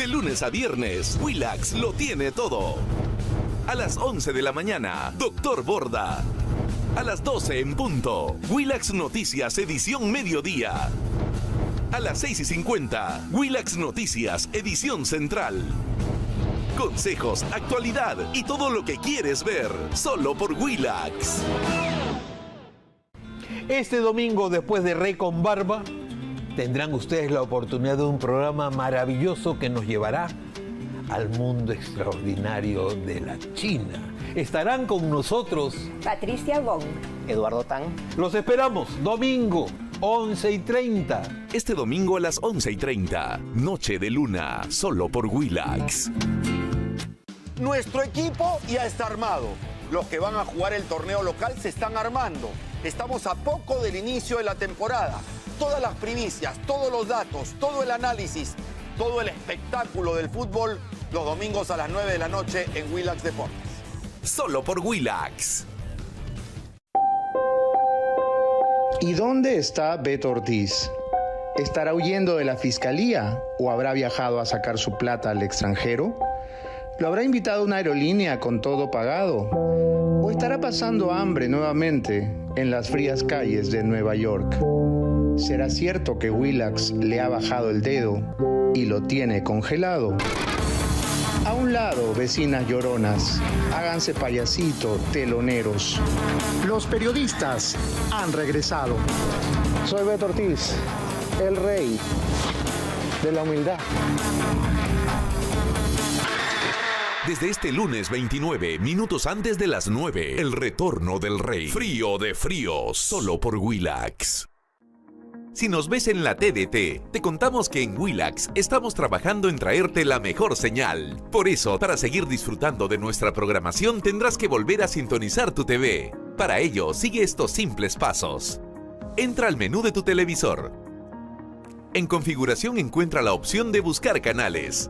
De lunes a viernes, Willax lo tiene todo. A las 11 de la mañana, Doctor Borda. A las 12 en punto, Willax Noticias edición mediodía. A las 6:50, Willax Noticias edición central. Consejos, actualidad y todo lo que quieres ver, solo por Willax. Este domingo, después de Rey con Barba, tendrán ustedes la oportunidad de un programa maravilloso que nos llevará al mundo extraordinario de la China. Estarán con nosotros Patricia Wong, Eduardo Tan. Los esperamos, domingo, 11:30. Este domingo a las 11:30, Noche de Luna, solo por Willax. Nuestro equipo ya está armado. Los que van a jugar el torneo local se están armando. Estamos a poco del inicio de la temporada. Todas las primicias, todos los datos, todo el análisis, todo el espectáculo del fútbol, los domingos a las 9 de la noche en Willax Deportes. Solo por Willax. ¿Y dónde está Beto Ortiz? ¿Estará huyendo de la fiscalía o habrá viajado a sacar su plata al extranjero? ¿Lo habrá invitado a una aerolínea con todo pagado? ¿O estará pasando hambre nuevamente en las frías calles de Nueva York? ¿Será cierto que Willax le ha bajado el dedo y lo tiene congelado? A un lado, vecinas lloronas, háganse payasito, teloneros. Los periodistas han regresado. Soy Beto Ortiz, el rey de la humildad. Desde este lunes 29, minutos antes de las 9, el retorno del rey. Frío de fríos, solo por Willax. Si nos ves en la TDT, te contamos que en Willax estamos trabajando en traerte la mejor señal. Por eso, para seguir disfrutando de nuestra programación, tendrás que volver a sintonizar tu TV. Para ello, sigue estos simples pasos. Entra al menú de tu televisor. En configuración encuentra la opción de buscar canales.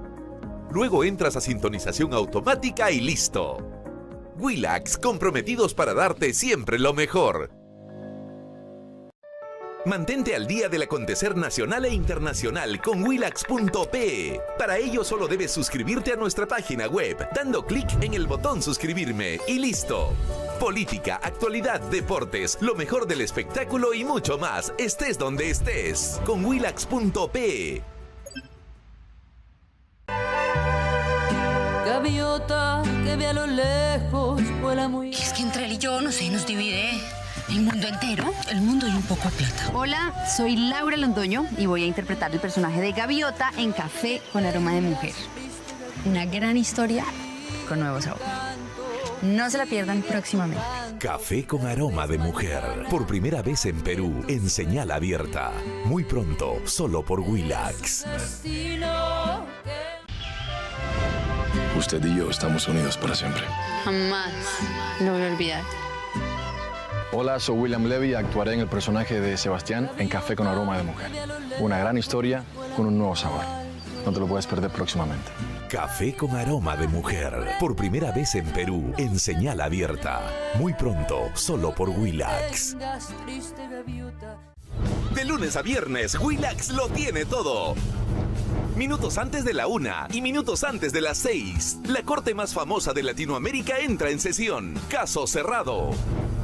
Luego entras a sintonización automática y listo. Willax, comprometidos para darte siempre lo mejor. Mantente al día del acontecer nacional e internacional con Willax.pe. Para ello solo debes suscribirte a nuestra página web, dando clic en el botón suscribirme y listo. Política, actualidad, deportes, lo mejor del espectáculo y mucho más, estés donde estés, con Willax.pe. Gaviota que ve a lo lejos, vuela muy... Es que entre él y yo, no sé, nos divide el mundo entero, el mundo y un poco de plata. Hola, soy Laura Londoño y voy a interpretar el personaje de Gaviota en Café con Aroma de Mujer. Una gran historia con nuevo sabor. No se la pierdan próximamente. Café con Aroma de Mujer, por primera vez en Perú, en señal abierta. Muy pronto, solo por Willax. Usted y yo estamos unidos para siempre. Jamás lo voy a olvidar. Hola, soy William Levy y actuaré en el personaje de Sebastián en Café con Aroma de Mujer. Una gran historia con un nuevo sabor. No te lo puedes perder próximamente. Café con Aroma de Mujer, por primera vez en Perú, en señal abierta. Muy pronto, solo por Willax. De lunes a viernes, Willax lo tiene todo. Minutos antes de la 1 y minutos antes de las 6, la corte más famosa de Latinoamérica entra en sesión. Caso cerrado.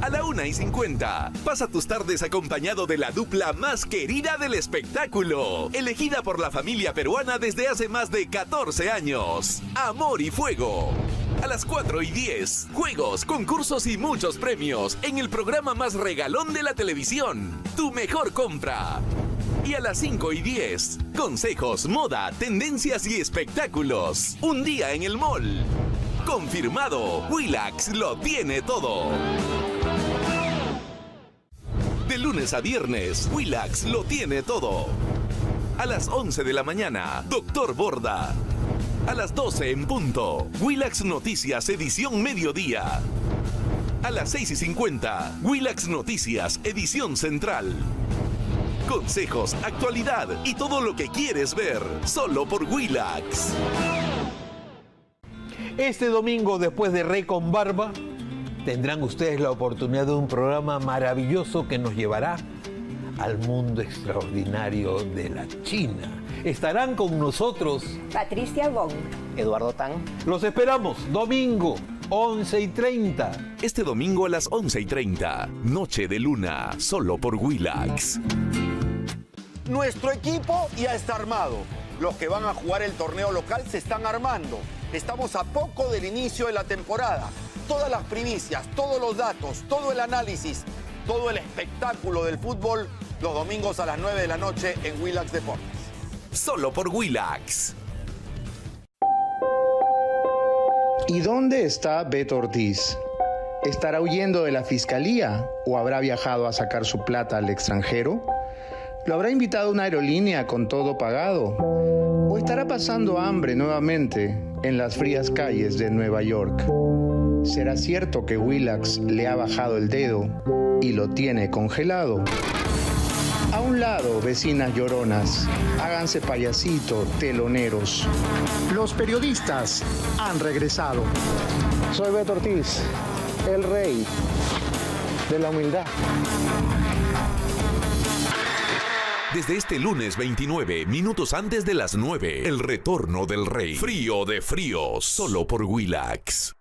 A la 1:50, pasa tus tardes acompañado de la dupla más querida del espectáculo, elegida por la familia peruana desde hace más de 14 años. Amor y Fuego. A las 4:10, juegos, concursos y muchos premios en el programa más regalón de la televisión, Tu Mejor Compra. Y a las 5:10, consejos, moda, tendencias y espectáculos. Un día en el mall. Confirmado, Willax lo tiene todo. De lunes a viernes, Willax lo tiene todo. A las 11 de la mañana, Doctor Borda. A las 12 en punto, Willax Noticias edición mediodía. A las 6:50, Willax Noticias edición central. Consejos, actualidad y todo lo que quieres ver, solo por Willax. Este domingo, después de Rey con Barba, tendrán ustedes la oportunidad de un programa maravilloso que nos llevará al mundo extraordinario de la China. Estarán con nosotros Patricia Wong, Eduardo Tan. Los esperamos domingo, 11:30. Este domingo a las 11:30. Noche de Luna, solo por Willax. Nuestro equipo ya está armado. Los que van a jugar el torneo local se están armando. Estamos a poco del inicio de la temporada. Todas las primicias, todos los datos, todo el análisis, todo el espectáculo del fútbol, los domingos a las 9 de la noche en Willax Deportes. Solo por Willax. ¿Y dónde está Beto Ortiz? ¿Estará huyendo de la fiscalía o habrá viajado a sacar su plata al extranjero? ¿Lo habrá invitado una aerolínea con todo pagado? ¿O estará pasando hambre nuevamente en las frías calles de Nueva York? ¿Será cierto que Willax le ha bajado el dedo y lo tiene congelado? A un lado, vecinas lloronas, háganse payasito, teloneros. Los periodistas han regresado. Soy Beto Ortiz, el rey de la humildad. Desde este lunes 29, minutos antes de las 9, el retorno del rey. Frío de fríos, solo por Willax.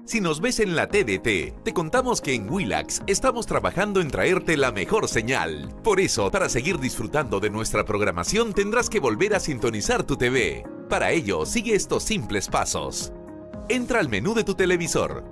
Si nos ves en la TDT, te contamos que en Willax estamos trabajando en traerte la mejor señal. Por eso, para seguir disfrutando de nuestra programación, tendrás que volver a sintonizar tu TV. Para ello, sigue estos simples pasos. Entra al menú de tu televisor.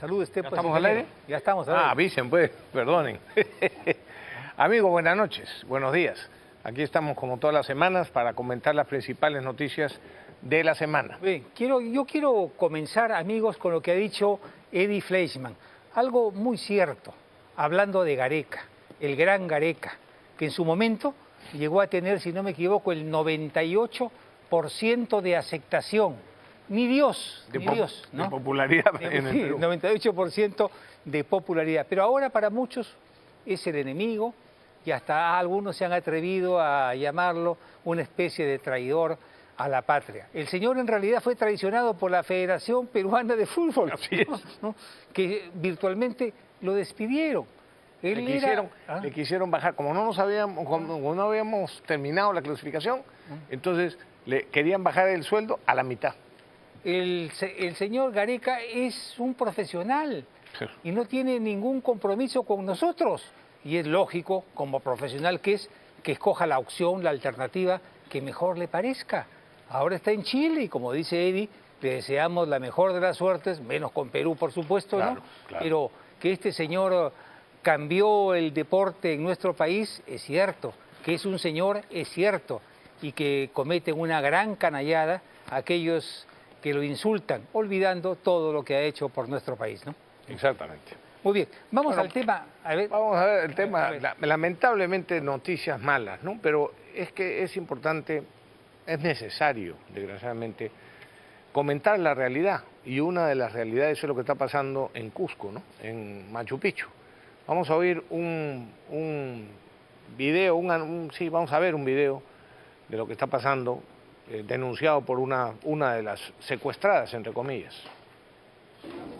Salud, ¿Ya estamos al aire? Ya estamos al aire. Avisen pues, perdonen. Amigos, buenas noches, buenos días. Aquí estamos como todas las semanas para comentar las principales noticias de la semana. Bien, yo quiero comenzar, amigos, con lo que ha dicho Eddie Fleischmann. Algo muy cierto, hablando de Gareca, el gran Gareca, que en su momento llegó a tener, si no me equivoco, el 98% de aceptación. Ni Dios, ¿no? De popularidad en el Perú. 98% de popularidad. Pero ahora para muchos es el enemigo y hasta algunos se han atrevido a llamarlo una especie de traidor a la patria. El señor en realidad fue traicionado por la Federación Peruana de Fútbol, así es. ¿no? Que virtualmente lo despidieron. Le quisieron bajar, como no habíamos terminado la clasificación, entonces le querían bajar el sueldo a la mitad. El señor Gareca es un profesional y no tiene ningún compromiso con nosotros. Y es lógico, como profesional que es, que escoja la opción, la alternativa que mejor le parezca. Ahora está en Chile y, como dice Eddie, le deseamos la mejor de las suertes, menos con Perú, por supuesto, claro, ¿no? Claro. Pero que este señor cambió el deporte en nuestro país, es cierto. Que es un señor, es cierto. Y que cometen una gran canallada aquellos que lo insultan, olvidando todo lo que ha hecho por nuestro país, ¿no? Exactamente. Muy bien, vamos al tema. Vamos a ver el tema. Lamentablemente noticias malas, ¿no? Pero es que es importante, es necesario, desgraciadamente, comentar la realidad. Y una de las realidades es lo que está pasando en Cusco, ¿no? En Machu Picchu. Vamos a oír un video, vamos a ver un video de lo que está pasando, denunciado por una de las secuestradas, entre comillas.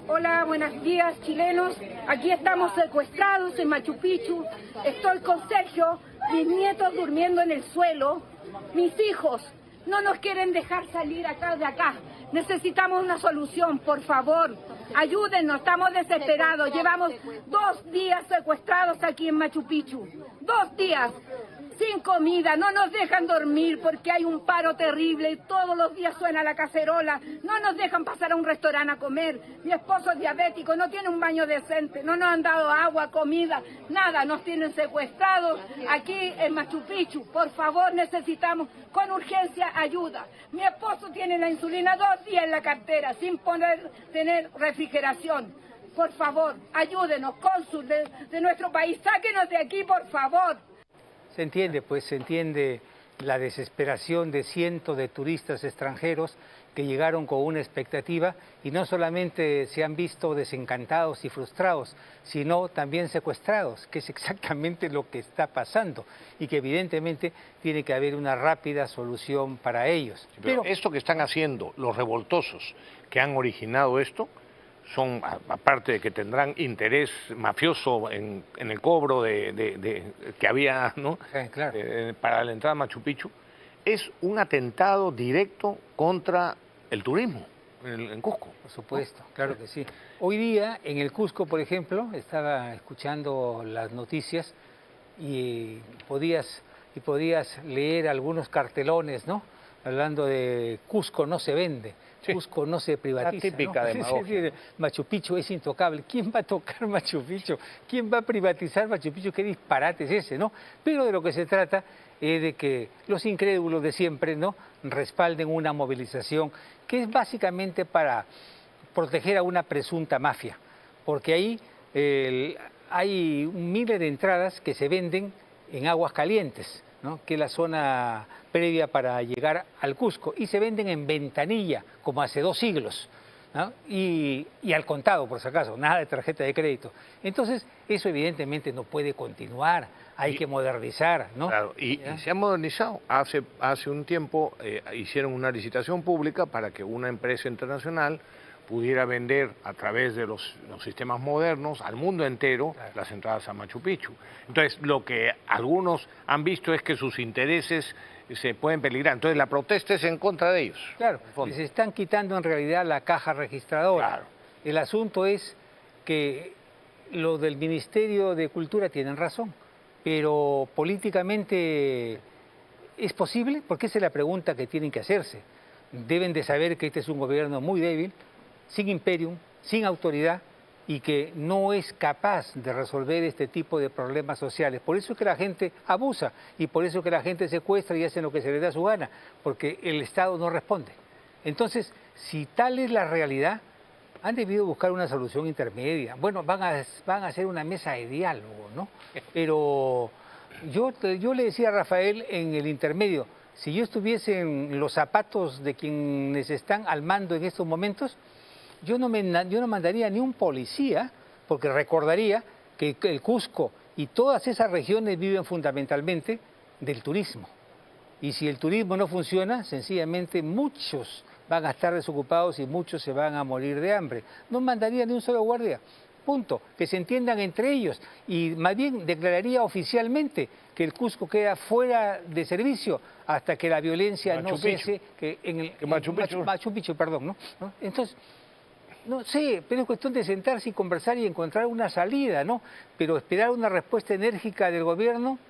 Hola, buenos días, chilenos. Aquí estamos secuestrados en Machu Picchu. Estoy con Sergio, mis nietos durmiendo en el suelo. Mis hijos no nos quieren dejar salir de acá. Necesitamos una solución, por favor. Ayúdennos, estamos desesperados. Llevamos 2 días secuestrados aquí en Machu Picchu. 2 días. Sin comida, no nos dejan dormir porque hay un paro terrible y todos los días suena la cacerola, no nos dejan pasar a un restaurante a comer, mi esposo es diabético, no tiene un baño decente, no nos han dado agua, comida, nada, nos tienen secuestrados aquí en Machu Picchu, por favor necesitamos con urgencia ayuda. Mi esposo tiene la insulina 2 días en la cartera sin tener refrigeración. Por favor, ayúdenos, cónsul de nuestro país, sáquenos de aquí, por favor. Se entiende, pues, se entiende la desesperación de cientos de turistas extranjeros que llegaron con una expectativa y no solamente se han visto desencantados y frustrados, sino también secuestrados, que es exactamente lo que está pasando y que evidentemente tiene que haber una rápida solución para ellos. Pero esto que están haciendo los revoltosos que han originado esto, son, aparte de que tendrán interés mafioso en el cobro que había, ¿no? Claro. Para la entrada a Machu Picchu, es un atentado directo contra el turismo en Cusco. Por supuesto, claro que sí. Hoy día en el Cusco, por ejemplo, estaba escuchando las noticias y podías leer algunos cartelones, ¿no? Hablando de Cusco no se vende. Sí. Cusco no se privatiza. La típica demagogia. Machu Picchu es intocable. ¿Quién va a tocar Machu Picchu? ¿Quién va a privatizar Machu Picchu? ¿Qué disparate es ese, no? Pero de lo que se trata es de que los incrédulos de siempre, ¿no?, respalden una movilización que es básicamente para proteger a una presunta mafia, porque ahí hay miles de entradas que se venden en Aguas Calientes, ¿no?, que es la zona previa para llegar al Cusco, y se venden en ventanilla, como hace 2 siglos, ¿no? Y al contado, por si acaso, nada de tarjeta de crédito. Entonces, eso evidentemente no puede continuar, hay que modernizar, ¿no? Claro, y se ha modernizado. Hace un tiempo hicieron una licitación pública para que una empresa internacional pudiera vender a través de los sistemas modernos al mundo entero las entradas a Machu Picchu. Entonces, lo que algunos han visto es que sus intereses se pueden peligrar. Entonces, la protesta es en contra de ellos. Claro, se están quitando en realidad la caja registradora. Claro. El asunto es que lo del Ministerio de Cultura tienen razón, pero políticamente ¿es posible? Porque esa es la pregunta que tienen que hacerse. Deben de saber que este es un gobierno muy débil, sin imperium, sin autoridad, y que no es capaz de resolver este tipo de problemas sociales. Por eso es que la gente abusa y por eso es que la gente secuestra y hace lo que se le da su gana, porque el Estado no responde. Entonces, si tal es la realidad, han debido buscar una solución intermedia. Bueno, van a hacer una mesa de diálogo, ¿no? Pero yo le decía a Rafael en el intermedio, si yo estuviese en los zapatos de quienes están al mando en estos momentos, yo no mandaría ni un policía, porque recordaría que el Cusco y todas esas regiones viven fundamentalmente del turismo. Y si el turismo no funciona, sencillamente muchos van a estar desocupados y muchos se van a morir de hambre. No mandaría ni un solo guardia, punto, que se entiendan entre ellos. Y más bien declararía oficialmente que el Cusco queda fuera de servicio hasta que la violencia no cese, Machu Picchu, perdón, ¿no? Entonces, no sé, pero es cuestión de sentarse y conversar y encontrar una salida, ¿no? Pero esperar una respuesta enérgica del gobierno,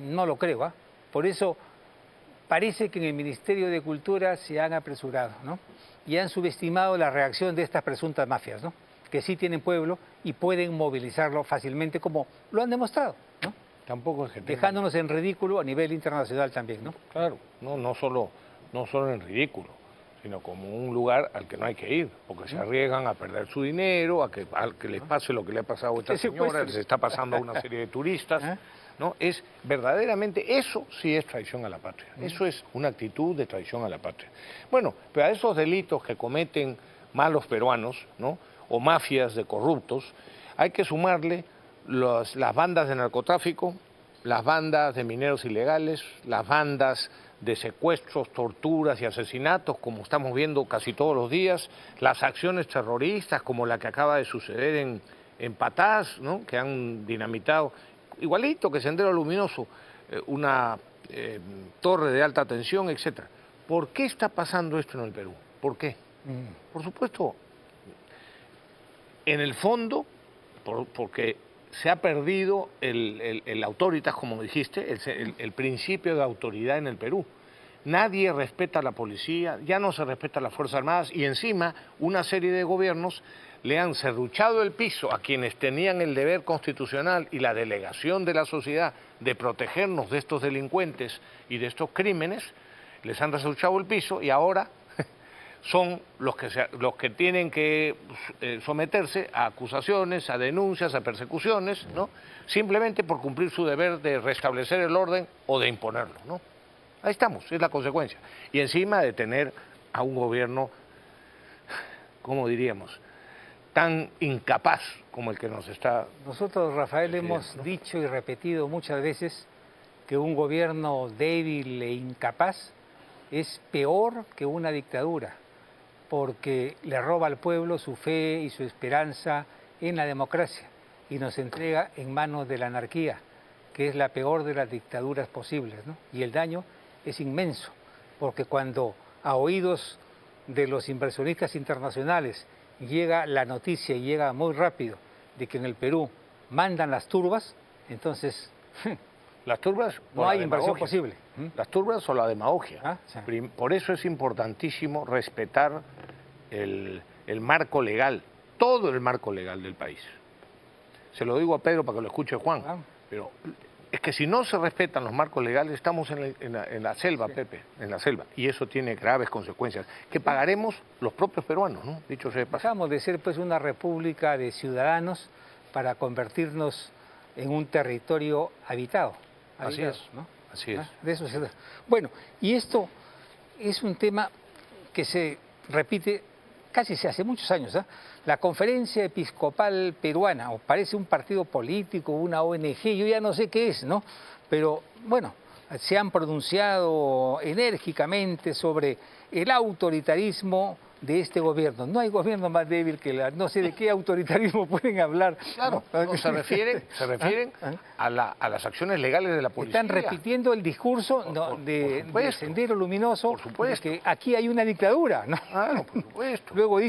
no lo creo, ¿ah? Por eso parece que en el Ministerio de Cultura se han apresurado, ¿no? Y han subestimado la reacción de estas presuntas mafias, ¿no? Que sí tienen pueblo y pueden movilizarlo fácilmente, como lo han demostrado, ¿no? Tampoco es que dejándonos en ridículo a nivel internacional también, ¿no? Claro, no solo en ridículo, sino como un lugar al que no hay que ir, porque se arriesgan a perder su dinero, a que les pase lo que le ha pasado a esta señora, les está pasando a una serie de turistas, ¿no? Es verdaderamente, eso sí es traición a la patria, eso es una actitud de traición a la patria. Bueno, pero a esos delitos que cometen malos peruanos, ¿no?, o mafias de corruptos, hay que sumarle las bandas de narcotráfico, las bandas de mineros ilegales, las bandas de secuestros, torturas y asesinatos, como estamos viendo casi todos los días, las acciones terroristas, como la que acaba de suceder en Patás, ¿no?, que han dinamitado, igualito que Sendero Luminoso, una torre de alta tensión, etc. ¿Por qué está pasando esto en el Perú? ¿Por qué? Por supuesto, en el fondo, porque se ha perdido el autoritas, como dijiste, el principio de autoridad en el Perú. Nadie respeta a la policía, ya no se respeta a las Fuerzas Armadas y encima una serie de gobiernos le han serruchado el piso a quienes tenían el deber constitucional y la delegación de la sociedad de protegernos de estos delincuentes y de estos crímenes, les han serruchado el piso y ahora son los que tienen que someterse a acusaciones, a denuncias, a persecuciones, ¿no?, simplemente por cumplir su deber de restablecer el orden o de imponerlo, ¿no? Ahí estamos, es la consecuencia. Y encima de tener a un gobierno, ¿cómo diríamos?, tan incapaz como el que nos está... Nosotros, Rafael, hemos dicho y repetido muchas veces que un gobierno débil e incapaz es peor que una dictadura, porque le roba al pueblo su fe y su esperanza en la democracia y nos entrega en manos de la anarquía, que es la peor de las dictaduras posibles, ¿no? Y el daño es inmenso, porque cuando a oídos de los inversionistas internacionales llega la noticia y llega muy rápido de que en el Perú mandan las turbas, entonces las turbas no hay inversión posible. Las turbas o la demagogia. Sí. Por eso es importantísimo respetar el marco legal, todo el marco legal del país. Se lo digo a Pedro para que lo escuche Juan, pero es que si no se respetan los marcos legales, estamos en la selva, sí. Pepe, en la selva, y eso tiene graves consecuencias, que pagaremos los propios peruanos, ¿no? Dicho sea de paso. Pasamos de ser pues una república de ciudadanos para convertirnos en un territorio habitado. Así es, ¿no? Así es. De eso se... Bueno, y esto es un tema que se repite casi hace muchos años, ¿eh? La Conferencia Episcopal Peruana, o parece un partido político, una ONG, yo ya no sé qué es, ¿no? Pero bueno, se han pronunciado enérgicamente sobre el autoritarismo de este gobierno. No hay gobierno más débil que no sé de qué autoritarismo pueden hablar. Claro, no, se refieren a las acciones legales de la policía. Están repitiendo el discurso de Sendero Luminoso, por supuesto, de que aquí hay una dictadura, ¿no? Claro, por supuesto. Luego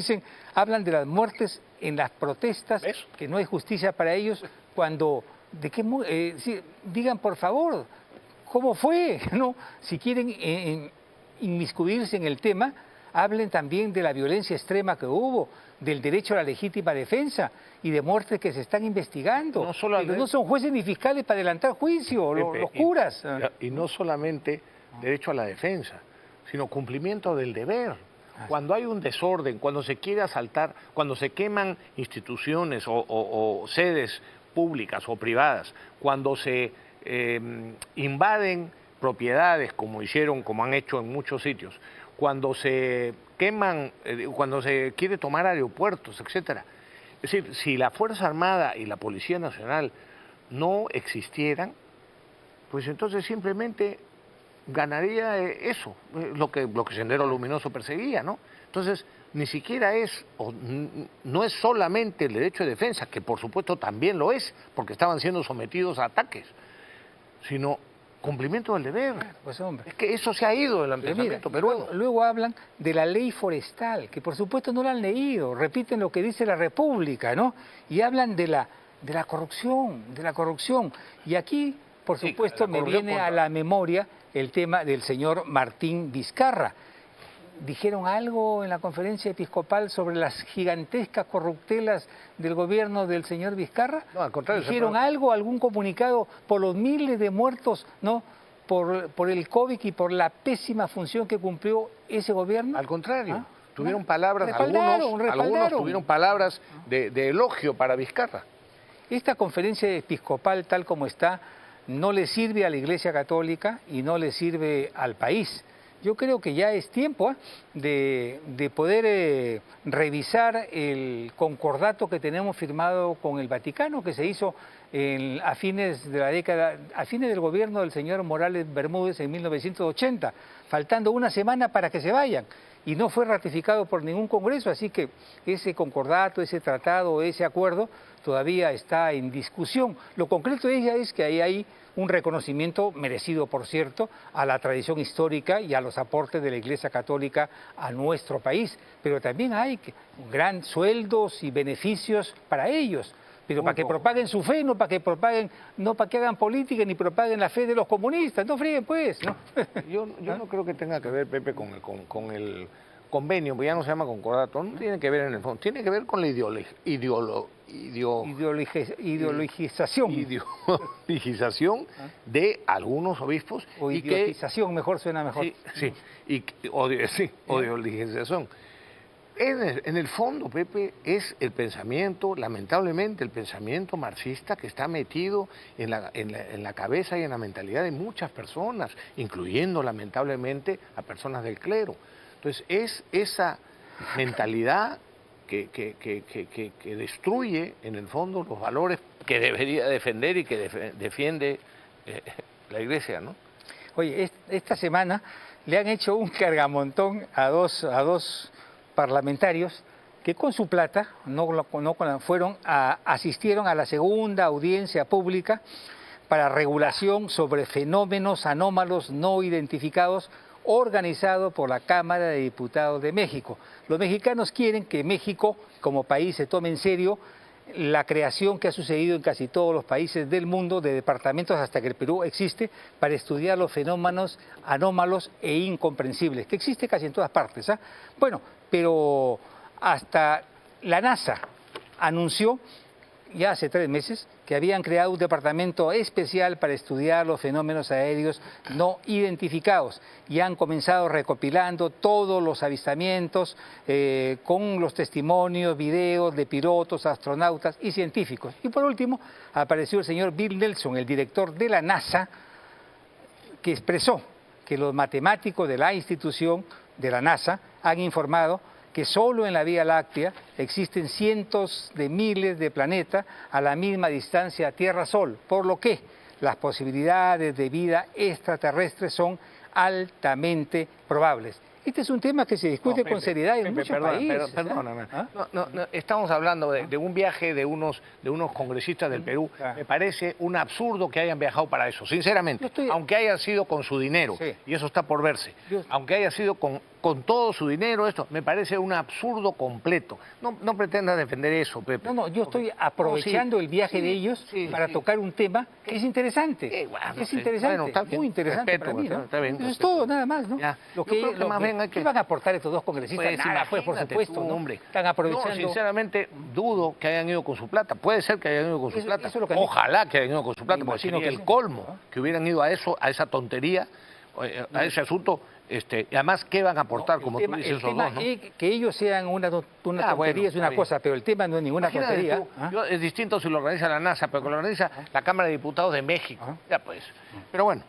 hablan de las muertes en las protestas, que no hay justicia para ellos, cuando, digan por favor, ¿cómo fue? ¿No? Si quieren inmiscuirse en el tema, hablen también de la violencia extrema que hubo, del derecho a la legítima defensa y de muertes que se están investigando. No son jueces ni fiscales para adelantar juicio, los curas. Y no solamente derecho a la defensa, sino cumplimiento del deber. Cuando hay un desorden, cuando se quiere asaltar, cuando se queman instituciones o sedes públicas o privadas, cuando se invaden propiedades como han hecho en muchos sitios, cuando se queman, cuando se quiere tomar aeropuertos, etcétera. Es decir, si la Fuerza Armada y la Policía Nacional no existieran, pues entonces simplemente ganaría eso, lo que Sendero Luminoso perseguía, ¿no? Entonces, ni siquiera no es solamente el derecho de defensa, que por supuesto también lo es, porque estaban siendo sometidos a ataques, sino cumplimiento del deber. Pues hombre. Es que eso se ha ido del pensamiento peruano. Luego hablan de la ley forestal, que por supuesto no la han leído, repiten lo que dice la República, ¿no? Y hablan de la corrupción, Y aquí, por supuesto, me viene a la memoria el tema del señor Martín Vizcarra. ¿Dijeron algo en la conferencia episcopal sobre las gigantescas corruptelas del gobierno del señor Vizcarra? No, al contrario. ¿Dijeron algo, algún comunicado por los miles de muertos, ¿no?, por el COVID y por la pésima función que cumplió ese gobierno? Al contrario. Tuvieron palabras, algunos tuvieron palabras de elogio para Vizcarra. Esta conferencia episcopal, tal como está, no le sirve a la Iglesia Católica y no le sirve al país. Yo creo que ya es tiempo de poder revisar el concordato que tenemos firmado con el Vaticano, que se hizo a fines del gobierno del señor Morales Bermúdez en 1980, faltando una semana para que se vayan, y no fue ratificado por ningún congreso, así que ese concordato, ese tratado, ese acuerdo todavía está en discusión. Lo concreto de ella es que ahí hay un reconocimiento merecido, por cierto, a la tradición histórica y a los aportes de la Iglesia Católica a nuestro país, pero también hay gran sueldos y beneficios para ellos, pero para que propaguen su fe, no para que hagan política ni propaguen la fe de los comunistas, no fríen pues, ¿no? Yo no creo que tenga que ver, Pepe, con el convenio, porque ya no se llama concordato, no tiene que ver en el fondo, tiene que ver con la ideologización de algunos obispos. O ideologización, mejor suena mejor. Sí, ideologización. En el fondo, Pepe, es el pensamiento, lamentablemente, el pensamiento marxista que está metido en la cabeza y en la mentalidad de muchas personas, incluyendo, lamentablemente, a personas del clero. Entonces, es esa mentalidad que destruye, en el fondo, los valores que debería defender y que defiende la Iglesia, ¿no? Oye, esta semana le han hecho un cargamontón a dos parlamentarios que con su plata asistieron a la segunda audiencia pública para regulación sobre fenómenos anómalos no identificados, organizado por la Cámara de Diputados de México. Los mexicanos quieren que México, como país, se tome en serio la creación que ha sucedido en casi todos los países del mundo, de departamentos hasta que el Perú existe, para estudiar los fenómenos anómalos e incomprensibles, que existe casi en todas partes, ¿ah? Bueno, pero hasta la NASA anunció ya hace 3 meses que habían creado un departamento especial para estudiar los fenómenos aéreos no identificados y han comenzado recopilando todos los avistamientos con los testimonios, videos de pilotos, astronautas y científicos. Y por último apareció el señor Bill Nelson, el director de la NASA, que expresó que los matemáticos de la institución de la NASA han informado que solo en la Vía Láctea existen cientos de miles de planetas a la misma distancia Tierra-Sol, por lo que las posibilidades de vida extraterrestre son altamente probables. Este es un tema que se discute con seriedad en muchos países. Perdóname. Estamos hablando de un viaje de unos congresistas del Perú. Me parece un absurdo que hayan viajado para eso, sinceramente. Aunque haya sido con su dinero, y eso está por verse. Aunque haya sido con todo su dinero, esto me parece un absurdo completo. No pretendas defender eso, Pepe. Yo estoy aprovechando el viaje de ellos para tocar un tema que es interesante. Es interesante, muy interesante para mí, ¿no? Eso es todo, nada más, ¿no? ¿Qué van a aportar estos dos congresistas? Nada, pues, por supuesto, ¿no? Hombre. Están aprovechando. No, sinceramente, dudo que hayan ido con su plata. Puede ser que hayan ido con su plata. Ojalá que hayan ido con su plata, porque sería el colmo que hubieran ido a eso, a esa tontería, a ese asunto. Y además, ¿qué van a aportar, como tú dices, esos dos, ¿no? Que ellos sean una tontería es una cosa, pero el tema no es ninguna tontería. Es distinto si lo organiza la NASA, pero que lo organiza la Cámara de Diputados de México. Ya pues. Pero bueno,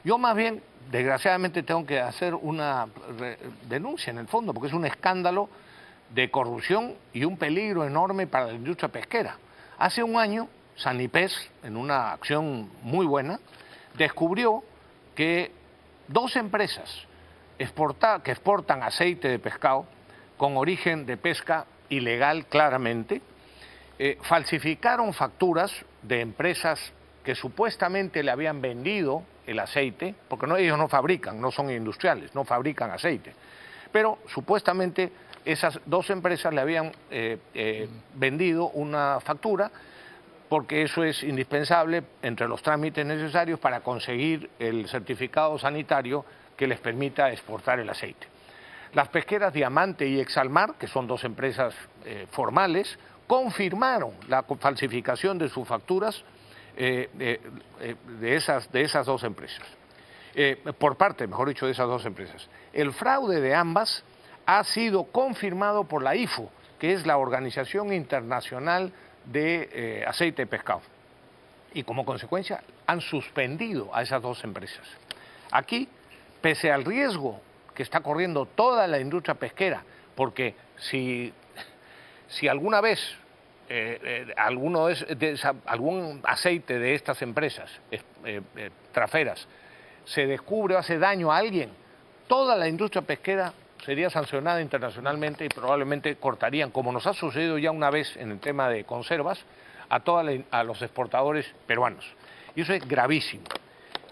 yo más bien, desgraciadamente, tengo que hacer una denuncia en el fondo, porque es un escándalo de corrupción y un peligro enorme para la industria pesquera. Hace un año, Sanipes, en una acción muy buena, descubrió que 2 empresas que exportan aceite de pescado con origen de pesca ilegal claramente, falsificaron facturas de empresas que supuestamente le habían vendido el aceite, porque ellos no fabrican, no son industriales, no fabrican aceite, pero supuestamente esas 2 empresas le habían vendido una factura, porque eso es indispensable entre los trámites necesarios para conseguir el certificado sanitario que les permita exportar el aceite. Las pesqueras Diamante y Exalmar, que son 2 empresas formales, confirmaron la falsificación de sus facturas de esas 2 empresas, por parte, mejor dicho, de esas 2 empresas. El fraude de ambas ha sido confirmado por la IFO, que es la Organización Internacional de Aceite de Pescado, y como consecuencia han suspendido a esas 2 empresas. Aquí, pese al riesgo que está corriendo toda la industria pesquera, porque si alguna vez algún aceite de estas empresas traferas se descubre o hace daño a alguien, toda la industria pesquera sería sancionada internacionalmente y probablemente cortarían, como nos ha sucedido ya una vez en el tema de conservas, a los exportadores peruanos. Y eso es gravísimo.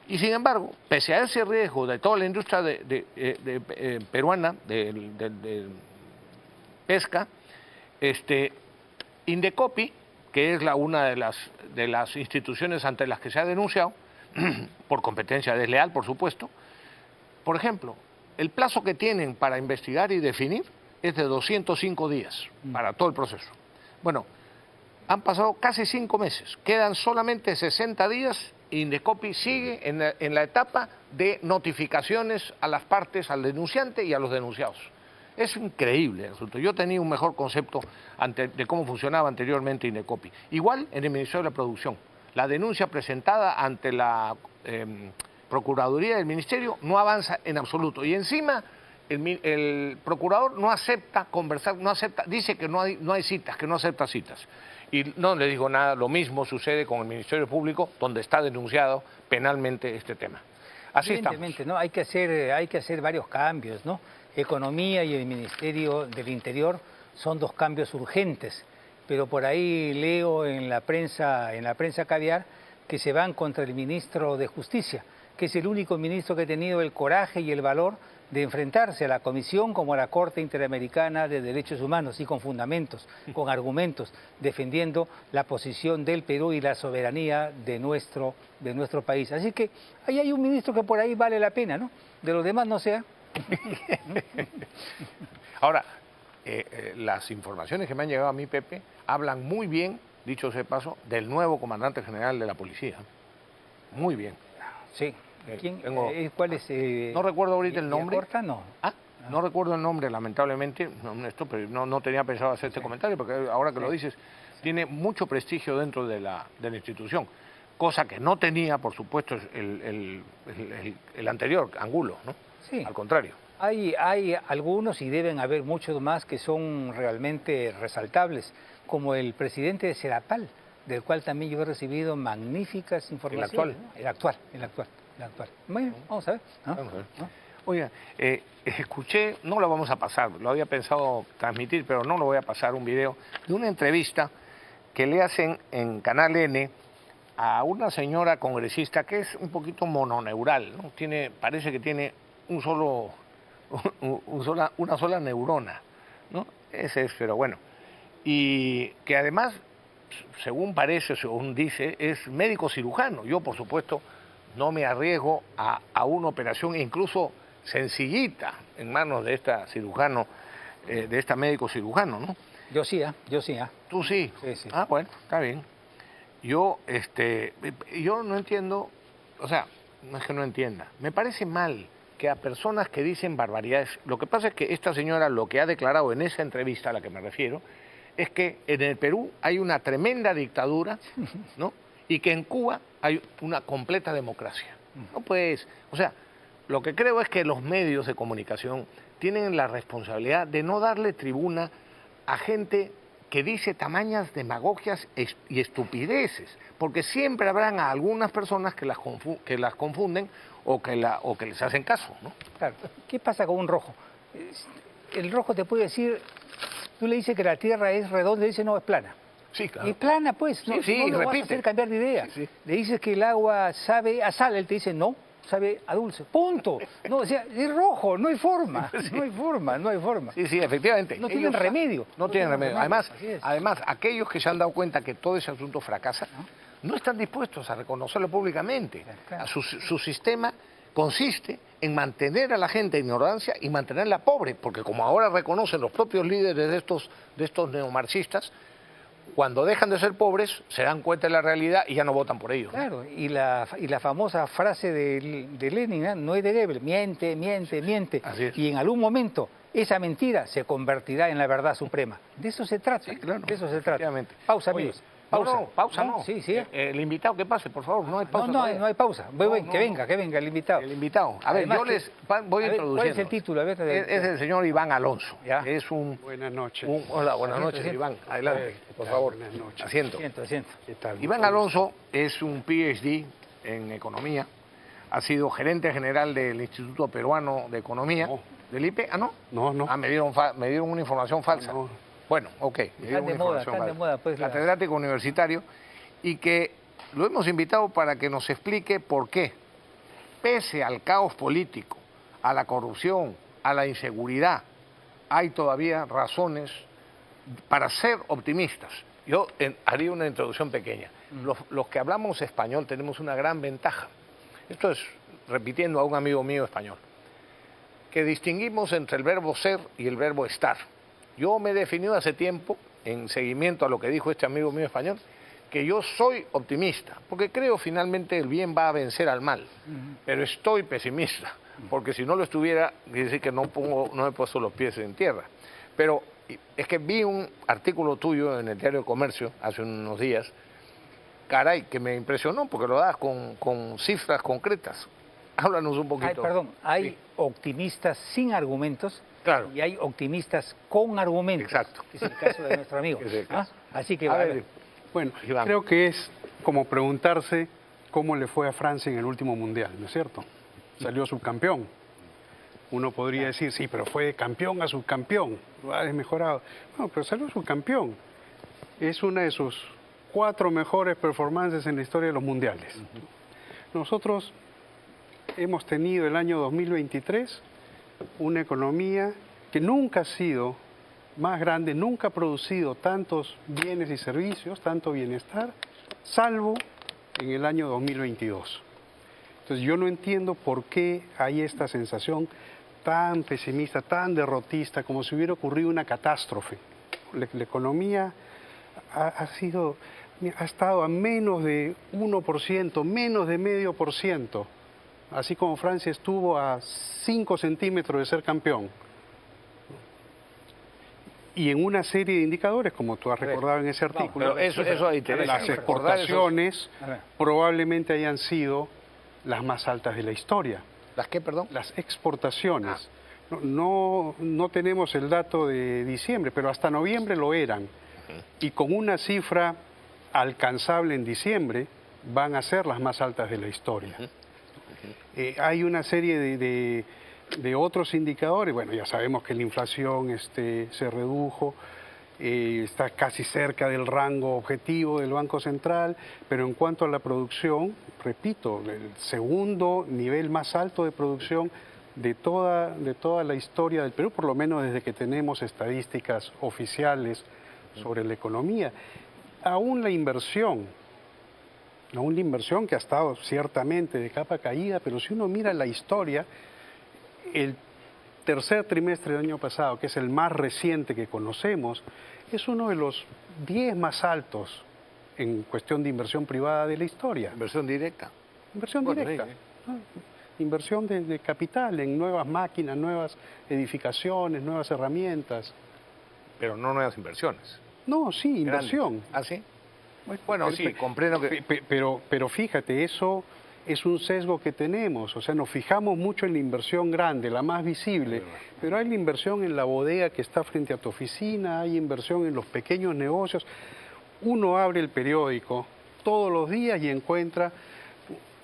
Y sin embargo, pese a ese riesgo de toda la industria peruana de pesca, Indecopi, que es una de las instituciones ante las que se ha denunciado, por competencia desleal, por supuesto, por ejemplo, el plazo que tienen para investigar y definir es de 205 días para todo el proceso. Bueno, han pasado casi 5 meses, quedan solamente 60 días y Indecopi sigue en la etapa de notificaciones a las partes, al denunciante y a los denunciados. Es increíble el asunto. Yo tenía un mejor concepto de cómo funcionaba anteriormente Indecopi. Igual en el Ministerio de la Producción. La denuncia presentada ante la Procuraduría del Ministerio no avanza en absoluto. Y encima el procurador no acepta conversar, dice que no hay citas, que no acepta citas. Y no le digo nada, lo mismo sucede con el Ministerio Público, donde está denunciado penalmente este tema. Así Evidentemente, ¿no? Hay que hacer varios cambios, ¿no? Economía y el Ministerio del Interior son dos cambios urgentes, pero por ahí leo en la prensa caviar que se van contra el ministro de Justicia, que es el único ministro que ha tenido el coraje y el valor de enfrentarse a la Comisión como a la Corte Interamericana de Derechos Humanos y con fundamentos, con argumentos, defendiendo la posición del Perú y la soberanía de nuestro país. Así que ahí hay un ministro que por ahí vale la pena, ¿no? De los demás no sea. Ahora, las informaciones que me han llegado a mí, Pepe, hablan muy bien, dicho sea de paso, del nuevo comandante general de la policía. Muy bien. Sí. ¿Cuál es? No recuerdo ahorita el nombre. Corta? No. No recuerdo el nombre, lamentablemente, pero no tenía pensado hacer este comentario, porque ahora que lo dices, tiene mucho prestigio dentro de la institución, cosa que no tenía, por supuesto, el anterior, Angulo, ¿no? Sí. Al contrario. Hay algunos, y deben haber muchos más, que son realmente resaltables, como el presidente de Serapal, del cual también yo he recibido magníficas informaciones. El actual. Bueno, vamos a ver. ¿No? Vamos a ver. ¿No? Oiga, escuché, no lo vamos a pasar, lo había pensado transmitir, pero no lo voy a pasar, un video de una entrevista que le hacen en Canal N a una señora congresista que es un poquito mononeural, ¿no? Parece que tiene una sola neurona, ¿no? Ese es, pero bueno. Y que además, según parece, según dice, es médico cirujano. Yo, por supuesto, no me arriesgo a una operación incluso sencillita en manos de esta cirujano, de esta médico cirujano, ¿no? Yo sí. ¿Tú sí? Sí. Ah, bueno, está bien. Yo no entiendo, o sea, no es que no entienda, me parece mal que a personas que dicen barbaridades, lo que pasa es que esta señora lo que ha declarado en esa entrevista a la que me refiero, es que en el Perú hay una tremenda dictadura, ¿no? Y que en Cuba hay una completa democracia. No, pues, o sea, lo que creo es que los medios de comunicación tienen la responsabilidad de no darle tribuna a gente que dice tamañas demagogias y estupideces, porque siempre habrán a algunas personas que las confunden o que les hacen caso, ¿no? Claro. ¿Qué pasa con un rojo? El rojo te puede decir, tú le dices que la Tierra es redonda y dice no, es plana. Sí, claro. Es plana, pues. No lo vas a hacer cambiar de idea. Sí. Le dices que el agua sabe a sal, él te dice no, sabe a dulce. Punto. No, o sea, es rojo, no hay forma. Sí. No hay forma. Sí, efectivamente. No tienen remedio. No tienen remedio. Además, aquellos que se han dado cuenta que todo ese asunto fracasa, no están dispuestos a reconocerlo públicamente. Claro. Su sistema consiste en mantener a la gente en ignorancia y mantenerla pobre, porque como ahora reconocen los propios líderes de estos neomarxistas, cuando dejan de ser pobres, se dan cuenta de la realidad y ya no votan por ellos. Claro, y la famosa frase de Lenin, ¿no? No es de Goebbels, miente. Así es. Y en algún momento esa mentira se convertirá en la verdad suprema. De eso se trata. Sí, claro. De eso se trata. Pausa, amigos. Pausa no. Sí. El invitado que pase, por favor, no hay pausa. No hay pausa. Que venga el invitado. El invitado. A ver, yo les voy introduciendo. ¿Cuál es el título? Es el señor Iván Alonso. ¿Ya? Es un... Buenas noches. Hola, buenas noches, Iván. Adelante, por favor. Buenas noches. Asiento. ¿Qué tal? Iván Alonso es un PhD en economía. Ha sido gerente general del Instituto Peruano de Economía. No. ¿Del IPE? ¿Ah, no? No. Ah, me dieron una información falsa. No. Bueno, ok. Están de moda, pues. Catedrático universitario. Y que lo hemos invitado para que nos explique por qué, pese al caos político, a la corrupción, a la inseguridad, hay todavía razones para ser optimistas. Yo haría una introducción pequeña. Los que hablamos español tenemos una gran ventaja. Esto es repitiendo a un amigo mío español, que distinguimos entre el verbo ser y el verbo estar. Yo me he definido hace tiempo, en seguimiento a lo que dijo este amigo mío español, que yo soy optimista, porque creo finalmente el bien va a vencer al mal, pero estoy pesimista, porque si no lo estuviera, quiere decir que no he puesto los pies en tierra. Pero es que vi un artículo tuyo en el Diario de Comercio hace unos días, caray, que me impresionó porque lo das con cifras concretas. Háblanos un poquito. Hay optimistas sin argumentos, claro, y hay optimistas con argumentos. Exacto. Que es el caso de nuestro amigo. Así que, bueno, creo que es como preguntarse cómo le fue a Francia en el último Mundial, ¿no es cierto? Salió subcampeón. Uno podría decir, sí, pero fue de campeón a subcampeón, lo ha desmejorado. No, pero salió subcampeón. Es una de sus 4 mejores performances en la historia de los mundiales. Nosotros hemos tenido el año 2023 una economía que nunca ha sido más grande, nunca ha producido tantos bienes y servicios, tanto bienestar, salvo en el año 2022. Entonces yo no entiendo por qué hay esta sensación tan pesimista, tan derrotista, como si hubiera ocurrido una catástrofe. La economía ha estado a menos de 1%, menos de 0,5%, así como Francia estuvo a 5 centímetros de ser campeón. Y en una serie de indicadores, como tú has recordado en ese artículo, las exportaciones probablemente hayan sido las más altas de la historia. ¿Las qué, perdón? Las exportaciones. No tenemos el dato de diciembre, pero hasta noviembre lo eran. Y con una cifra alcanzable en diciembre, van a ser las más altas de la historia. Hay una serie de otros indicadores. Bueno, ya sabemos que la inflación se redujo, está casi cerca del rango objetivo del Banco Central, pero en cuanto a la producción, repito, el segundo nivel más alto de producción de toda la historia del Perú, por lo menos desde que tenemos estadísticas oficiales sobre la economía. Aún la inversión que ha estado ciertamente de capa caída, pero si uno mira la historia, el tercer trimestre del año pasado, que es el más reciente que conocemos, es uno de los 10 más altos en cuestión de inversión privada de la historia. ¿Inversión directa? Inversión directa. Inversión de capital en nuevas máquinas, nuevas edificaciones, nuevas herramientas. Pero no nuevas inversiones. No, sí, inversión. ¿Ah, sí? Bueno, sí, comprendo que... Pero fíjate, eso es un sesgo que tenemos. O sea, nos fijamos mucho en la inversión grande, la más visible, pero hay la inversión en la bodega que está frente a tu oficina, hay inversión en los pequeños negocios. Uno abre el periódico todos los días y encuentra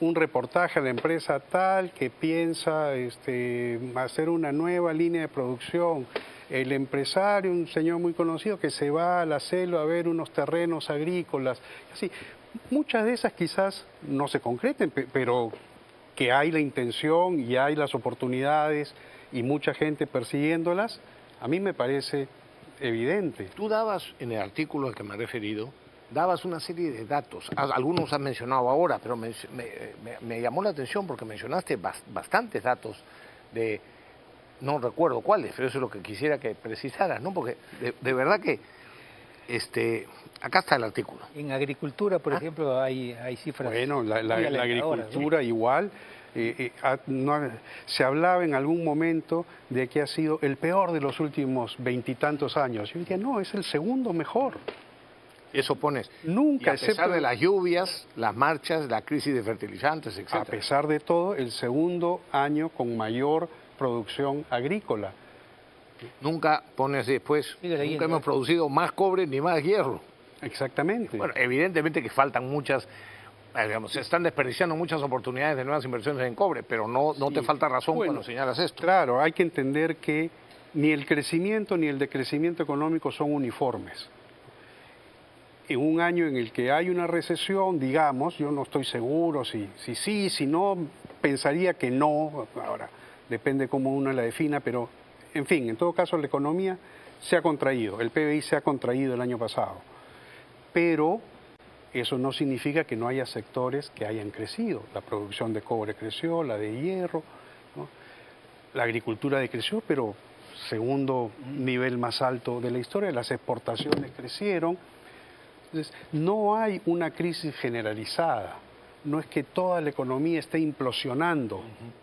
un reportaje de la empresa tal que piensa hacer una nueva línea de producción. El empresario, un señor muy conocido, que se va a la selva a ver unos terrenos agrícolas. Así, muchas de esas quizás no se concreten, pero que hay la intención y hay las oportunidades y mucha gente persiguiéndolas, a mí me parece evidente. Tú dabas, en el artículo al que me he referido, dabas una serie de datos. Algunos has mencionado ahora, pero me llamó la atención porque mencionaste bastantes datos de... No recuerdo cuáles, pero eso es lo que quisiera que precisaras, ¿no? Porque de verdad que acá está el artículo. En agricultura, por ejemplo, hay cifras. Bueno, la agricultura, ¿no? Igual. Se hablaba en algún momento de que ha sido el peor de los últimos 20 y tantos años. Yo diría, no, es el segundo mejor. Eso pones. Nunca, y a pesar de las lluvias, las marchas, la crisis de fertilizantes, etc. A pesar de todo, el segundo año con mayor producción agrícola. Nunca pones después, nunca hemos producido más cobre ni más hierro. Exactamente. Bueno, evidentemente que faltan muchas, digamos, se están desperdiciando muchas oportunidades de nuevas inversiones en cobre, pero no te falta razón cuando señalas esto. Claro, hay que entender que ni el crecimiento ni el decrecimiento económico son uniformes. En un año en el que hay una recesión, digamos, yo no estoy seguro si sí, si no, pensaría que no, ahora depende cómo uno la defina, pero en fin, en todo caso la economía se ha contraído, el PBI se ha contraído el año pasado, pero eso no significa que no haya sectores que hayan crecido. La producción de cobre creció, la de hierro, ¿no? La agricultura decreció, pero segundo nivel más alto de la historia, las exportaciones crecieron. Entonces, no hay una crisis generalizada, no es que toda la economía esté implosionando,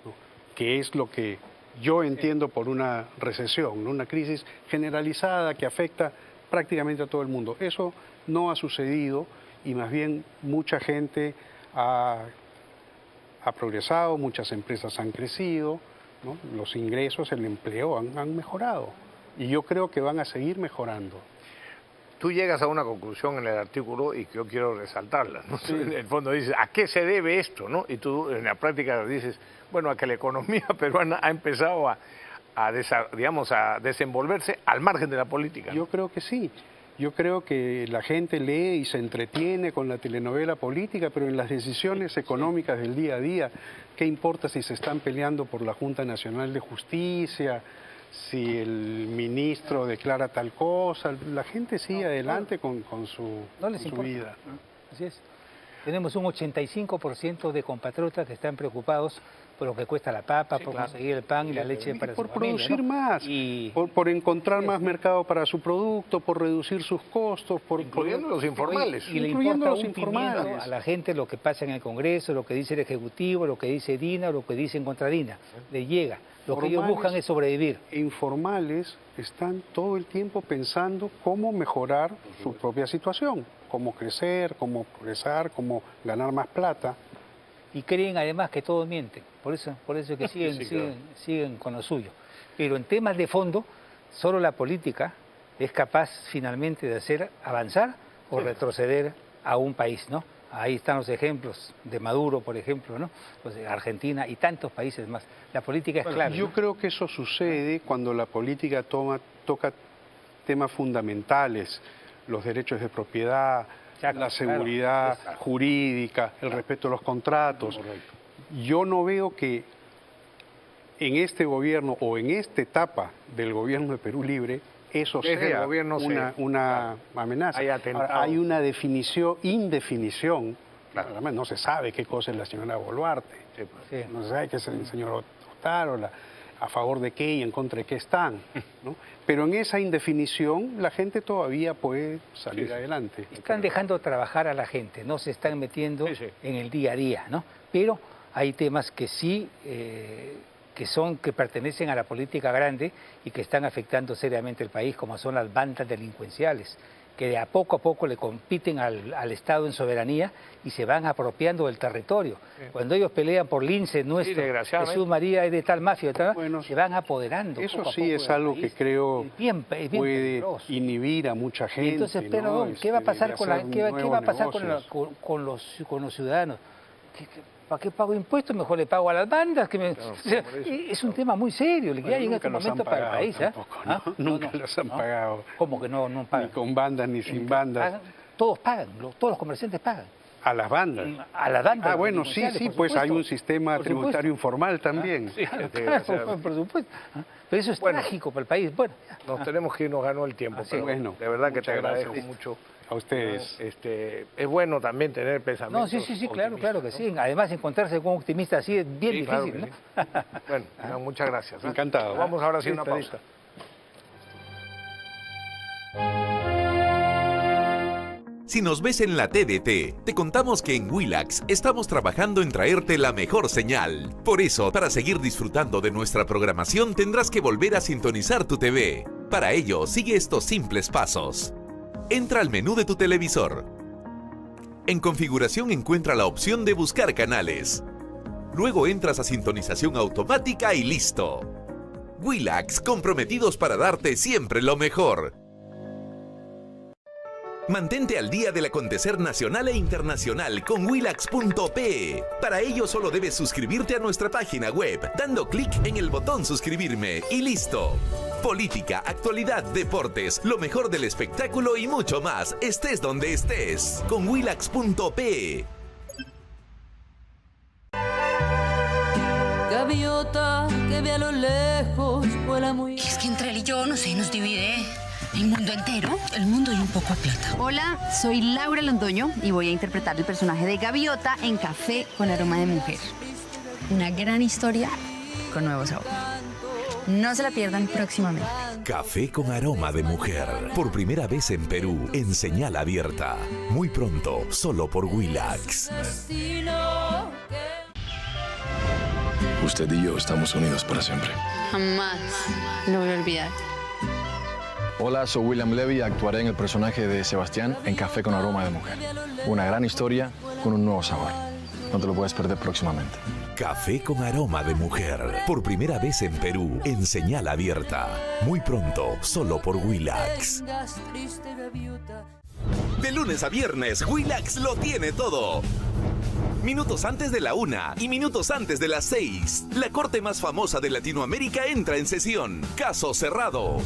¿no? que es lo que yo entiendo por una recesión, ¿no? Una crisis generalizada que afecta prácticamente a todo el mundo. Eso no ha sucedido y más bien mucha gente ha progresado, muchas empresas han crecido, ¿no? Los ingresos, el empleo han mejorado y yo creo que van a seguir mejorando. Tú llegas a una conclusión en el artículo y que yo quiero resaltarla, ¿no? Sí. En el fondo dices, ¿a qué se debe esto, no? Y tú en la práctica dices, bueno, a que la economía peruana ha empezado a desenvolverse al margen de la política, ¿no? Yo creo que sí. Yo creo que la gente lee y se entretiene con la telenovela política, pero en las decisiones económicas del día a día, ¿qué importa si se están peleando por la Junta Nacional de Justicia, si el ministro declara tal cosa? La gente sigue adelante con su vida. Así es. Tenemos un 85% de compatriotas que están preocupados por lo que cuesta la papa, por conseguir el pan y la leche para su familia, producir ¿no? más, por encontrar más mercado para su producto, por reducir sus costos, incluyendo los informales. Y le importa un pimiento a la gente lo que pasa en el Congreso, lo que dice el Ejecutivo, lo que dice Dina, lo que dicen contra Dina. Le llega. Lo que ellos buscan es sobrevivir. Informales están todo el tiempo pensando cómo mejorar su propia situación, cómo crecer, cómo progresar, cómo ganar más plata. Y creen además que todos mienten, por eso es que siguen con lo suyo. Pero en temas de fondo, solo la política es capaz finalmente de hacer avanzar o retroceder a un país, ¿no? Ahí están los ejemplos de Maduro, por ejemplo, ¿no? Pues de Argentina y tantos países más. La política es clave. Yo creo que eso sucede cuando la política toca temas fundamentales, los derechos de propiedad, la seguridad jurídica, el respeto a los contratos. Yo no veo que en este gobierno o en esta etapa del gobierno de Perú Libre eso sea una amenaza. Ahora, hay una indefinición. Claro, además no se sabe qué cosa es la señora Boluarte, no se sabe qué es el señor Otárola, a favor de qué y en contra de qué están, ¿no? Pero en esa indefinición la gente todavía puede salir adelante. Están dejando trabajar a la gente, no se están metiendo en el día a día, ¿no? Pero hay temas que sí, que pertenecen a la política grande y que están afectando seriamente el país, como son las bandas delincuenciales, que de a poco le compiten al Estado en soberanía y se van apropiando del territorio. Cuando ellos pelean por lince nuestro, Jesús María es de tal mafia, se van apoderando. Eso sí es algo que creo puede inhibir a mucha gente. Entonces, pero ¿qué va a pasar con los ciudadanos? ¿Para qué pago impuestos? Mejor le pago a las bandas. Es un tema muy serio el que hay en este momento para el país. Nunca los han pagado. ¿Cómo que no pagan? Ni con bandas ni sin bandas. Todos pagan, todos los comerciantes pagan. A las bandas. A las bandas. Ah, bueno, sí, pues hay un sistema tributario informal también. Claro, por supuesto. Pero eso es trágico para el país. Bueno, nos tenemos que ir, nos ganó el tiempo. Pero de verdad que te agradezco mucho. A ustedes. Es bueno también tener pensamientos. No, sí, claro que sí. Además, encontrarse con un optimista así es bien difícil, claro, ¿no? Bueno, muchas gracias. Encantado. Vamos ahora sí a una pausa. Si nos ves en la TDT, te contamos que en Willax estamos trabajando en traerte la mejor señal. Por eso, para seguir disfrutando de nuestra programación, tendrás que volver a sintonizar tu TV. Para ello, sigue estos simples pasos. Entra al menú de tu televisor. En configuración encuentra la opción de buscar canales. Luego entras a sintonización automática y listo. Willax, comprometidos para darte siempre lo mejor. Mantente al día del acontecer nacional e internacional con Willax.pe. Para ello solo debes suscribirte a nuestra página web, dando clic en el botón suscribirme y listo. Política, actualidad, deportes, lo mejor del espectáculo y mucho más, estés donde estés, con Willax.pe. Gaviota que ve a lo lejos vuela muy... Es que entre él y yo, no sé, nos divide el mundo entero, el mundo y un poco de plata. Hola, soy Laura Londoño y voy a interpretar el personaje de Gaviota en Café con Aroma de Mujer. Una gran historia con nuevo sabor. No se la pierdan próximamente. Café con Aroma de Mujer. Por primera vez en Perú, en señal abierta. Muy pronto, solo por Willax. usted y yo estamos unidos para siempre. Jamás lo voy a olvidar. Hola, soy William Levy y actuaré en el personaje de Sebastián en Café con Aroma de Mujer. Una gran historia con un nuevo sabor. No te lo puedes perder próximamente. Café con Aroma de Mujer. Por primera vez en Perú, en señal abierta. Muy pronto, solo por Willax. De lunes a viernes, Willax lo tiene todo. Minutos antes de la 1 y minutos antes de las 6, la corte más famosa de Latinoamérica entra en sesión. Caso cerrado.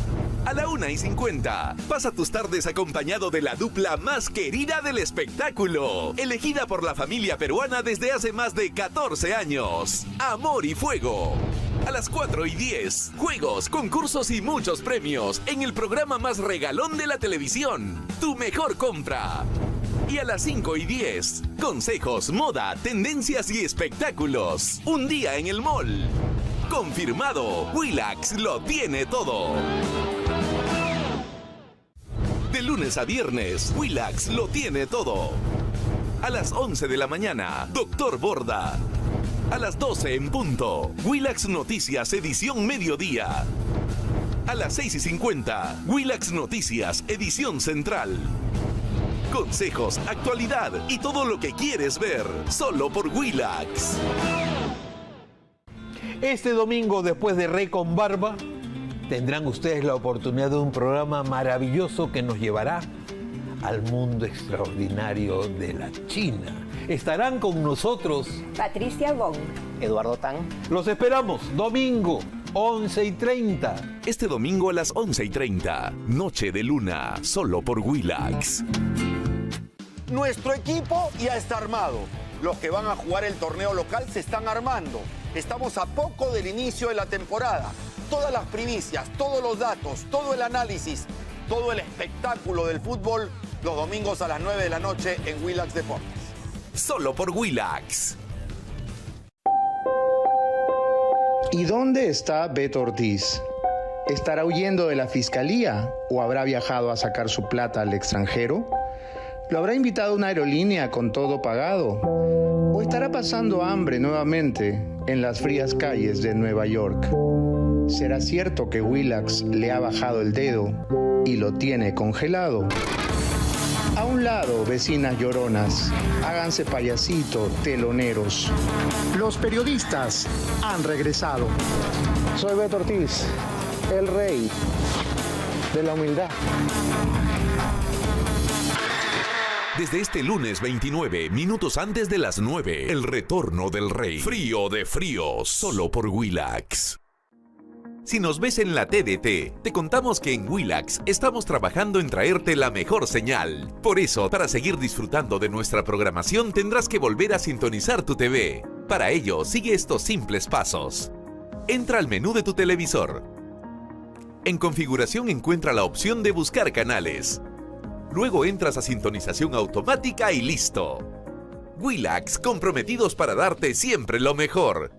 A la 1:50, pasa tus tardes acompañado de la dupla más querida del espectáculo, elegida por la familia peruana desde hace más de 14 años. Amor y Fuego. A las 4:10, juegos, concursos y muchos premios en el programa más regalón de la televisión, Tu Mejor Compra. Y a las 5:10, consejos, moda, tendencias y espectáculos. Un día en el mall. Confirmado, Willax lo tiene todo. De lunes a viernes, Willax lo tiene todo. A las 11 de la mañana, Doctor Borda. A las 12 en punto, Willax Noticias edición mediodía. A las 6:50, Willax Noticias edición central. Consejos, actualidad y todo lo que quieres ver, solo por Willax. Este domingo, después de Rey con Barba, tendrán ustedes la oportunidad de un programa maravilloso que nos llevará al mundo extraordinario de la China. Estarán con nosotros Patricia Wong, Eduardo Tan. Los esperamos, domingo, 11:30. Este domingo a las 11:30, Noche de Luna, solo por Willax. Nuestro equipo ya está armado. Los que van a jugar el torneo local se están armando. Estamos a poco del inicio de la temporada. Todas las primicias, todos los datos, todo el análisis, todo el espectáculo del fútbol, los domingos a las 9 de la noche en Willax Deportes. Solo por Willax. ¿Y dónde está Beto Ortiz? ¿Estará huyendo de la fiscalía o habrá viajado a sacar su plata al extranjero? ¿Lo habrá invitado una aerolínea con todo pagado? ¿O estará pasando hambre nuevamente en las frías calles de Nueva York? ¿Será cierto que Willax le ha bajado el dedo y lo tiene congelado? A un lado, vecinas lloronas, háganse payasito, teloneros. Los periodistas han regresado. Soy Beto Ortiz, el rey de la humildad. Desde este lunes 29, minutos antes de las 9, el retorno del rey. Frío de fríos, solo por Willax. Si nos ves en la TDT, te contamos que en Willax estamos trabajando en traerte la mejor señal. Por eso, para seguir disfrutando de nuestra programación, tendrás que volver a sintonizar tu TV. Para ello, sigue estos simples pasos. Entra al menú de tu televisor. En configuración encuentra la opción de buscar canales. Luego entras a sintonización automática y listo. Willax, comprometidos para darte siempre lo mejor.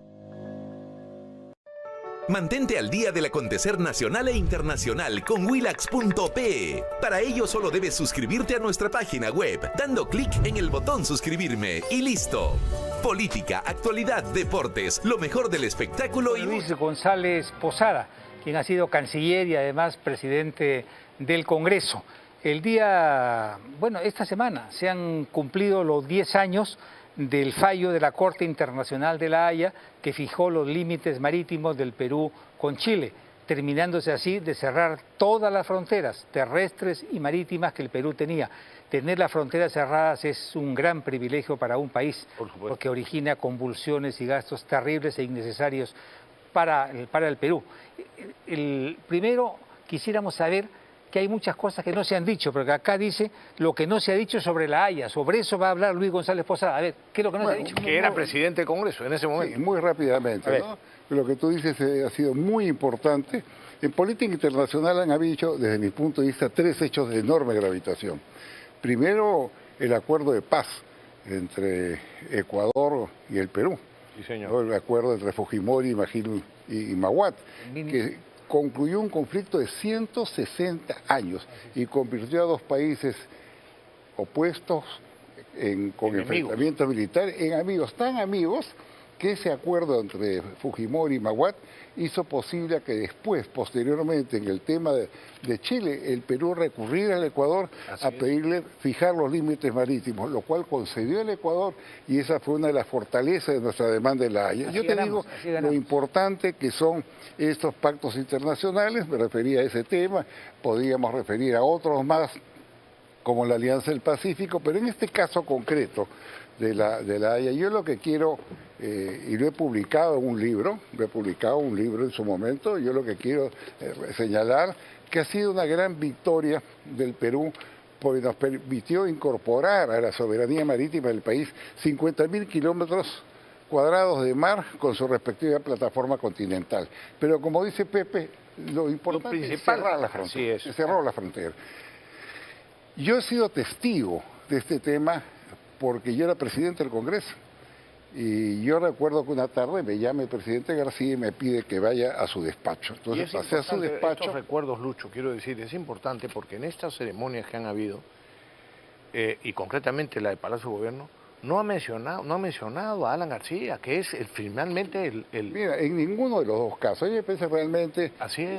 Mantente al día del acontecer nacional e internacional con Willax.pe. Para ello solo debes suscribirte a nuestra página web, dando clic en el botón suscribirme y listo. Política, actualidad, deportes, lo mejor del espectáculo y... Luis González Posada, quien ha sido canciller y además presidente del Congreso. Esta semana se han cumplido los 10 años del fallo de la Corte Internacional de La Haya que fijó los límites marítimos del Perú con Chile, terminándose así de cerrar todas las fronteras terrestres y marítimas que el Perú tenía. Tener las fronteras cerradas es un gran privilegio para un país, porque origina convulsiones y gastos terribles e innecesarios para el Perú. Primero quisiéramos saber que hay muchas cosas que no se han dicho, porque acá dice lo que no se ha dicho sobre La Haya. Sobre eso va a hablar Luis González Posada. A ver, ¿qué es lo que no se ha dicho? Que era presidente del Congreso en ese momento. Sí, muy rápidamente, ¿no? Lo que tú dices ha sido muy importante. En política internacional han habido, desde mi punto de vista, 3 hechos de enorme gravitación. Primero, el acuerdo de paz entre Ecuador y el Perú. Sí, señor. El acuerdo entre Fujimori, Magil y Maguad, que concluyó un conflicto de 160 años y convirtió a 2 países opuestos con enfrentamientos militares en amigos, tan amigos que ese acuerdo entre Fujimori y Maguad hizo posible que después, posteriormente, en el tema de Chile, el Perú recurriera al Ecuador a pedirle fijar los límites marítimos, lo cual concedió el Ecuador, y esa fue una de las fortalezas de nuestra demanda de La Haya. Yo te digo lo importante que son estos pactos internacionales, me refería a ese tema, podríamos referir a otros más, como la Alianza del Pacífico, pero en este caso concreto de la Haya, yo lo que quiero, y lo he publicado en un libro, en su momento, yo lo que quiero señalar que ha sido una gran victoria del Perú, porque nos permitió incorporar a la soberanía marítima del país 50.000 kilómetros cuadrados de mar con su respectiva plataforma continental. Pero como dice Pepe, lo importante es cerrar la frontera. Se cerró la frontera. Yo he sido testigo de este tema porque yo era presidente del Congreso. Y yo recuerdo que una tarde me llama el presidente García y me pide que vaya a su despacho. Entonces pasé a su despacho. Estos recuerdos, Lucho, quiero decir, es importante porque en estas ceremonias que han habido, y concretamente la de Palacio de Gobierno, no ha mencionado a Alan García, que es finalmente el... Mira, en ninguno de los dos casos. Yo pensé realmente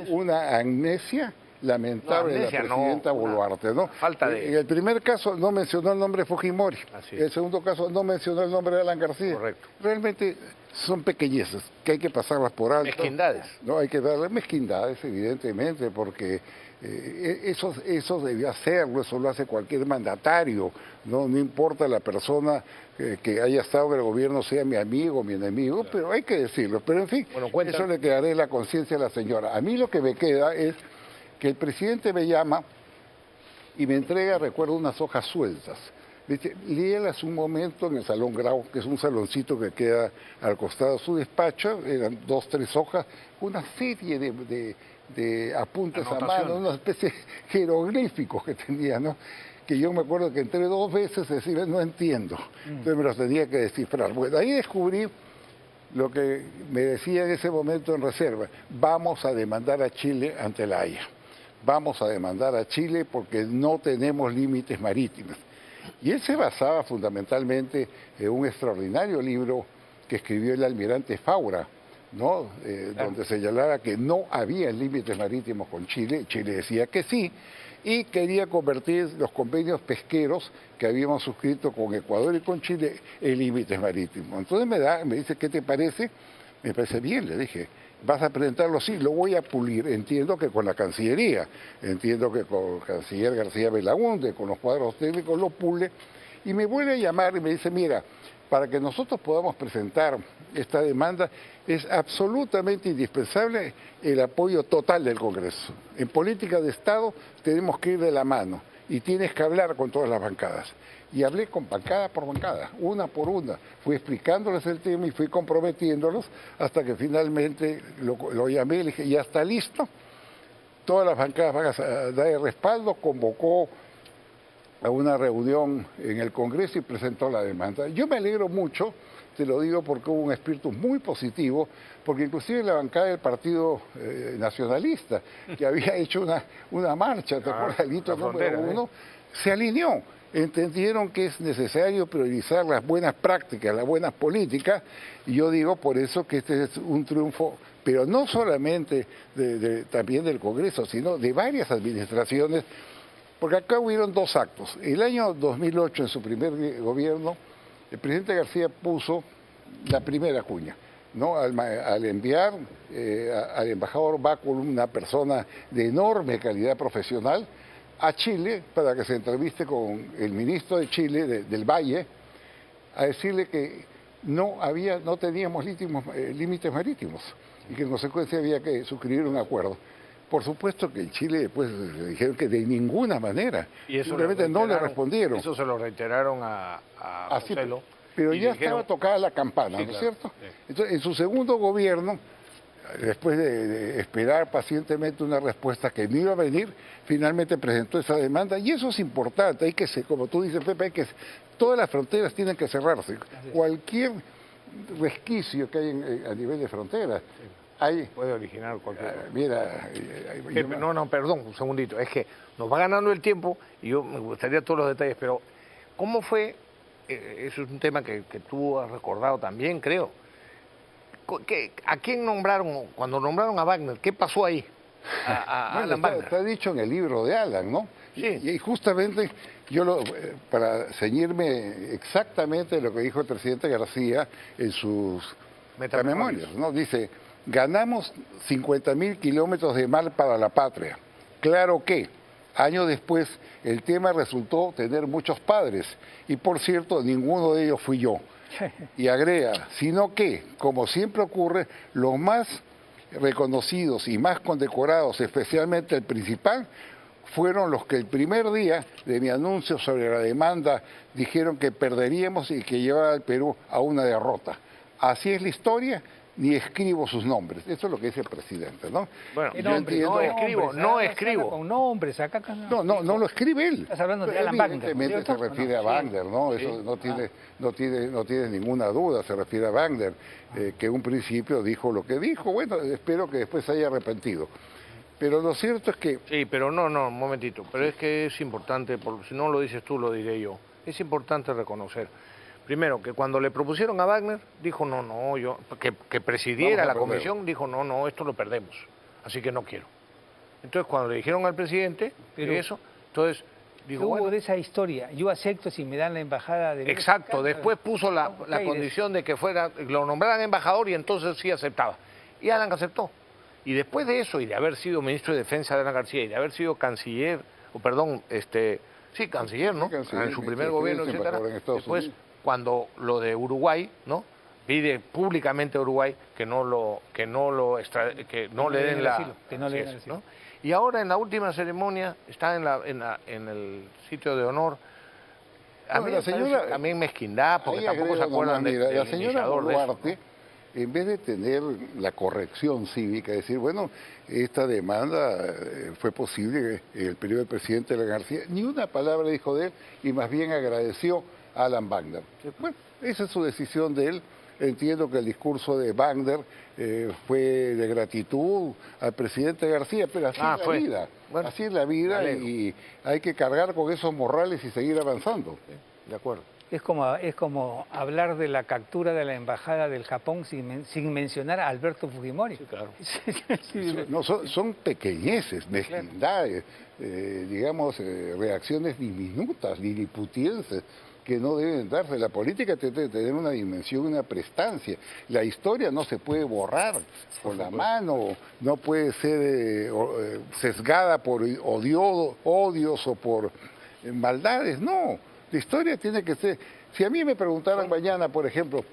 una amnesia lamentable de la presidenta Boluarte, ¿no? Falta de... En el primer caso no mencionó el nombre de Fujimori, en el segundo caso no mencionó el nombre de Alan García. Correcto. Realmente son pequeñeces que hay que pasarlas por alto. Mezquindades. No, hay que darle mezquindades, evidentemente, porque eso debió hacerlo, eso lo hace cualquier mandatario, no importa la persona que haya estado en el gobierno, sea mi amigo o mi enemigo, pero hay que decirlo. Pero en fin, eso le quedaré la conciencia a la señora. A mí lo que me queda es que el presidente me llama y me entrega, recuerdo, unas hojas sueltas. Dice, léelas un momento en el Salón Grau, que es un saloncito que queda al costado de su despacho, eran 2, 3 hojas, una serie de apuntes a mano, una especie de jeroglíficos que tenía, ¿no? Que yo me acuerdo que entré 2 veces y decía, no entiendo, entonces me los tenía que descifrar. Bueno, ahí descubrí lo que me decía en ese momento en reserva, vamos a demandar a Chile ante La Haya. Vamos a demandar a Chile porque no tenemos límites marítimos. Y él se basaba fundamentalmente en un extraordinario libro que escribió el almirante Faura, ¿no? Donde señalaba que no había límites marítimos con Chile. Chile decía que sí, y quería convertir los convenios pesqueros que habíamos suscrito con Ecuador y con Chile en límites marítimos. Entonces me dice, ¿qué te parece? Me parece bien, le dije. ¿Vas a presentarlo? Sí, lo voy a pulir. Entiendo que con la Cancillería, entiendo que con el canciller García Belaúnde, con los cuadros técnicos lo pule. Y me vuelve a llamar y me dice, mira, para que nosotros podamos presentar esta demanda es absolutamente indispensable el apoyo total del Congreso. En política de Estado tenemos que ir de la mano y tienes que hablar con todas las bancadas. Y hablé con bancada por bancada, una por una. Fui explicándoles el tema y fui comprometiéndolos hasta que finalmente lo llamé y le dije, ya está listo. Todas las bancadas van a dar el respaldo, convocó a una reunión en el Congreso y presentó la demanda. Yo me alegro mucho, te lo digo porque hubo un espíritu muy positivo, porque inclusive la bancada del Partido Nacionalista, que había hecho una marcha, ¿te acuerdas? El hito número 1, se alineó. Entendieron que es necesario priorizar las buenas prácticas, las buenas políticas, y yo digo por eso que este es un triunfo, pero no solamente también del Congreso, sino de varias administraciones, porque acá hubieron 2 actos. El año 2008, en su primer gobierno, el presidente García puso la primera cuña, ¿no? Al enviar al embajador Báculo, una persona de enorme calidad profesional, a Chile para que se entreviste con el ministro de Chile, del Valle, a decirle que no teníamos límites marítimos y que en consecuencia había que suscribir un acuerdo. Por supuesto que en Chile después dijeron que de ninguna manera, y eso simplemente no le respondieron. Eso se lo reiteraron a Joselo. Pero ya estaba tocada la campana, ¿no es cierto? Entonces, en su segundo gobierno, después de esperar pacientemente una respuesta que no iba a venir, finalmente presentó esa demanda, y eso es importante, hay que ser, como tú dices, Pepe, todas las fronteras tienen que cerrarse. Cualquier resquicio que hay a nivel de fronteras, puede originar cualquier... Mira... perdón, un segundito, es que nos va ganando el tiempo, y yo me gustaría todos los detalles, pero ¿cómo fue? Eso es un tema que tú has recordado también, creo. ¿A quién nombraron, cuando nombraron a Wagner? ¿Qué pasó ahí? A Bueno, Alan Wagner. está dicho en el libro de Alan, ¿no? Sí. Y justamente para ceñirme exactamente lo que dijo el presidente García en sus memorias, ¿no? Dice, ganamos 50.000 kilómetros de mar para la patria. Claro que, años después, el tema resultó tener muchos padres. Y por cierto, ninguno de ellos fui yo. Y agrega, sino que, como siempre ocurre, los más reconocidos y más condecorados, especialmente el principal, fueron los que el primer día de mi anuncio sobre la demanda dijeron que perderíamos y que llevaba al Perú a una derrota. Así es la historia, ni escribo sus nombres. Eso es lo que dice el presidente, ¿no? Bueno, yo entiendo... no escribo. Con nombres, acá. No lo escribe él. Estás hablando de Alan Wagner. Evidentemente se refiere a Wagner, ¿no? Eso no tiene ninguna duda, se refiere a Wagner, que en un principio dijo lo que dijo. Bueno, espero que después se haya arrepentido. Pero lo cierto es que... Sí, pero no, un momentito. Pero es que es importante, si no lo dices tú, lo diré yo. Es importante reconocer, primero, que cuando le propusieron a Wagner, dijo que presidiera la comisión, dijo no, esto lo perdemos, así que no quiero. Entonces, cuando le dijeron al presidente entonces dijo, hubo de esa historia, yo acepto si me dan la embajada de... Exacto, después puso la condición de que lo nombraran embajador y entonces sí aceptaba. Y Alan aceptó. Y después de eso, y de haber sido ministro de Defensa de Alan García, y de haber sido canciller, canciller, ¿no? Canciller, en su primer gobierno, etcétera. Después, cuando lo de Uruguay, ¿no? Pide públicamente a Uruguay que no le den el asilo. Y ahora en la última ceremonia está en el sitio de honor. A mí la señora también mezquindad, porque tampoco se acuerdan de la señora Boluarte. En vez de tener la corrección cívica, decir, bueno, esta demanda fue posible en el periodo del presidente Alan García, ni una palabra dijo de él y más bien agradeció a Alan Wagner. Bueno, esa es su decisión de él. Entiendo que el discurso de Wagner fue de gratitud al presidente García, pero así es la vida. Bueno, así es la vida y hay que cargar con esos morrales y seguir avanzando. De acuerdo. Es como hablar de la captura de la embajada del Japón sin mencionar a Alberto Fujimori. Sí, claro. No, son pequeñeces, mezquindades, reacciones diminutas, liliputienses, que no deben darse. La política tiene que tener una dimensión, una prestancia. La historia no se puede borrar con la mano, no puede ser sesgada por odios o por maldades, no. La historia tiene que ser... Si a mí me preguntaran mañana, por ejemplo,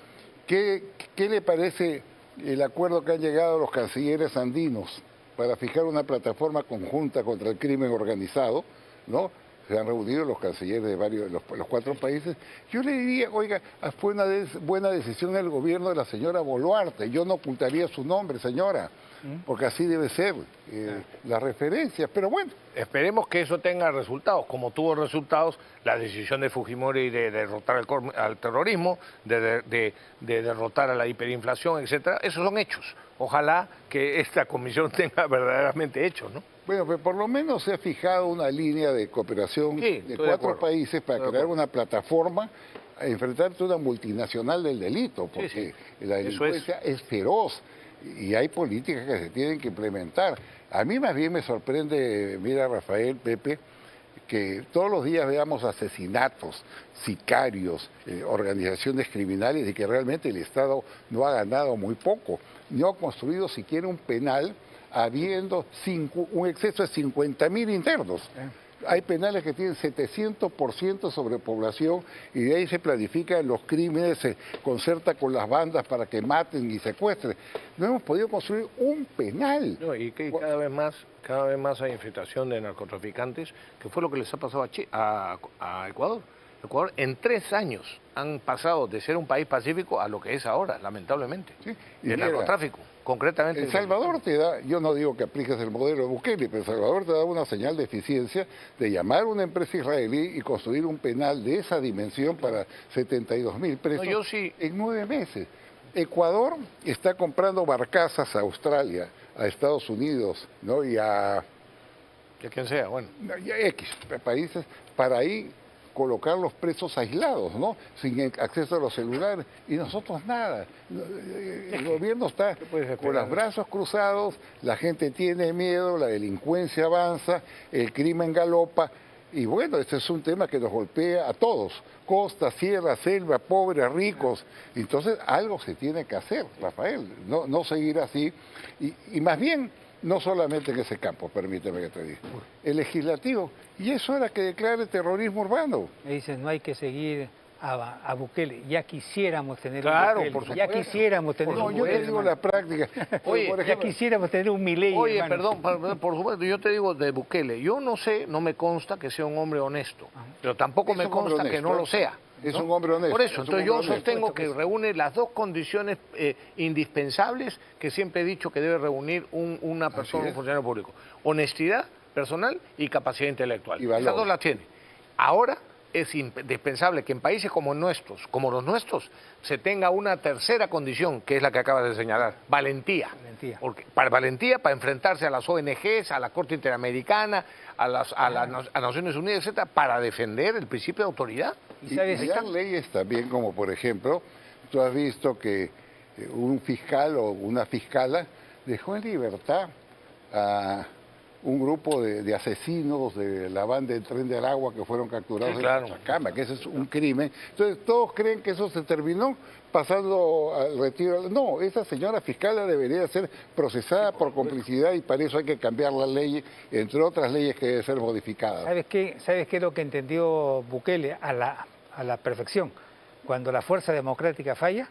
¿qué le parece el acuerdo que han llegado los cancilleres andinos para fijar una plataforma conjunta contra el crimen organizado, ¿no? Se han reunido los cancilleres de los 4 países. Yo le diría, oiga, fue una buena decisión del gobierno de la señora Boluarte. Yo no ocultaría su nombre, señora, porque así debe ser las referencias. Pero bueno. Esperemos que eso tenga resultados, como tuvo resultados la decisión de Fujimori de derrotar al terrorismo, de derrotar a la hiperinflación, etcétera. Esos son hechos. Ojalá que esta comisión tenga verdaderamente hechos, ¿no? Bueno, pues por lo menos se ha fijado una línea de cooperación de 4 países para crear una plataforma a enfrentarte a una multinacional del delito, porque la delincuencia es feroz y hay políticas que se tienen que implementar. A mí más bien me sorprende, mira Rafael, Pepe, que todos los días veamos asesinatos, sicarios, organizaciones criminales y que realmente el Estado no ha ganado muy poco, no ha construido siquiera un penal habiendo un exceso de 50.000 internos. Hay penales que tienen 700% sobrepoblación y de ahí se planifican los crímenes, se concerta con las bandas para que maten y secuestren. No hemos podido construir un penal. No, y que cada vez más hay infiltración de narcotraficantes, que fue lo que les ha pasado a Ecuador. Ecuador en 3 años han pasado de ser un país pacífico a lo que es ahora, lamentablemente, el narcotráfico. Concretamente. El Salvador te da, yo no digo que apliques el modelo de Bukele, pero El Salvador te da una señal de eficiencia de llamar a una empresa israelí y construir un penal de esa dimensión para 72.000 presos en 9 meses. Ecuador está comprando barcazas a Australia, a Estados Unidos, ¿no? Y a quien sea, bueno. Y a X países para ahí colocar los presos aislados, ¿no? Sin acceso a los celulares, y nosotros nada. El gobierno está con los brazos cruzados, la gente tiene miedo, la delincuencia avanza, el crimen galopa, y bueno, este es un tema que nos golpea a todos, costa, sierra, selva, pobres, ricos. Entonces algo se tiene que hacer, Rafael, no seguir así, y más bien, no solamente en ese campo, permíteme que te diga, el legislativo, y eso era que declare terrorismo urbano. Me dicen, no hay que seguir a Bukele, ya quisiéramos tener claro, un Bukele, por supuesto. ya quisiéramos tener no, un yo Bukele. te digo la práctica. Oye, por ejemplo, ya quisiéramos tener un Milei. Oye, hermano. perdón, por supuesto, yo te digo de Bukele, yo no sé, no me consta que sea un hombre honesto, pero tampoco me consta que no lo sea. Es ¿no? un hombre honesto. Por eso, entonces yo sostengo que que reúne las dos condiciones indispensables que siempre he dicho que debe reunir una persona, un funcionario público. Honestidad personal y capacidad intelectual. Esas dos las tiene. Ahora es indispensable que en países como los nuestros, se tenga una tercera condición, que es la que acabas de señalar, valentía. Valentía para enfrentarse a las ONGs, a la Corte Interamericana, a Naciones Unidas, etcétera, para defender el principio de autoridad. Y hay leyes también, como por ejemplo, tú has visto que un fiscal o una fiscala dejó en libertad a un grupo de asesinos de la banda del Tren del Agua que fueron capturados en Pachacama, que ese es un crimen. Entonces todos creen que eso se terminó pasando al retiro. No, esa señora fiscala debería ser procesada por complicidad y para eso hay que cambiar la ley, entre otras leyes que deben ser modificadas. ¿Sabes qué es lo que entendió Bukele a la perfección? Cuando la fuerza democrática falla,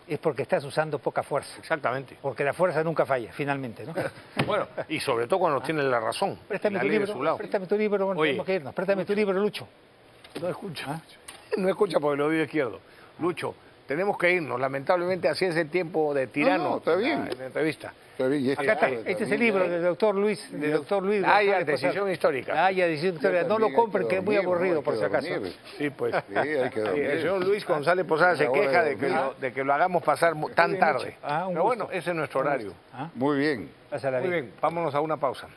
es porque estás usando poca fuerza. Exactamente. Porque la fuerza nunca falla, finalmente, ¿no? Bueno, y sobre todo cuando tiene la razón. Préstame tu libro, bueno, tenemos que irnos. Préstame tu libro, Lucho. No escucha. No escucha porque lo oído izquierdo. Lucho, tenemos que irnos. Lamentablemente así es el tiempo de tirano. No, está bien. En la entrevista. Está bien. Acá está. Este es el libro del doctor Luis. Ya, Decisión Histórica. Decisión Histórica. No lo compren, que es muy aburrido, por si acaso. Sí, pues. Sí, hay que dormir. El señor Luis González Posada se queja de que lo hagamos pasar tan tarde. Pero bueno, ese es nuestro horario. Muy bien. Muy bien, vámonos a una pausa.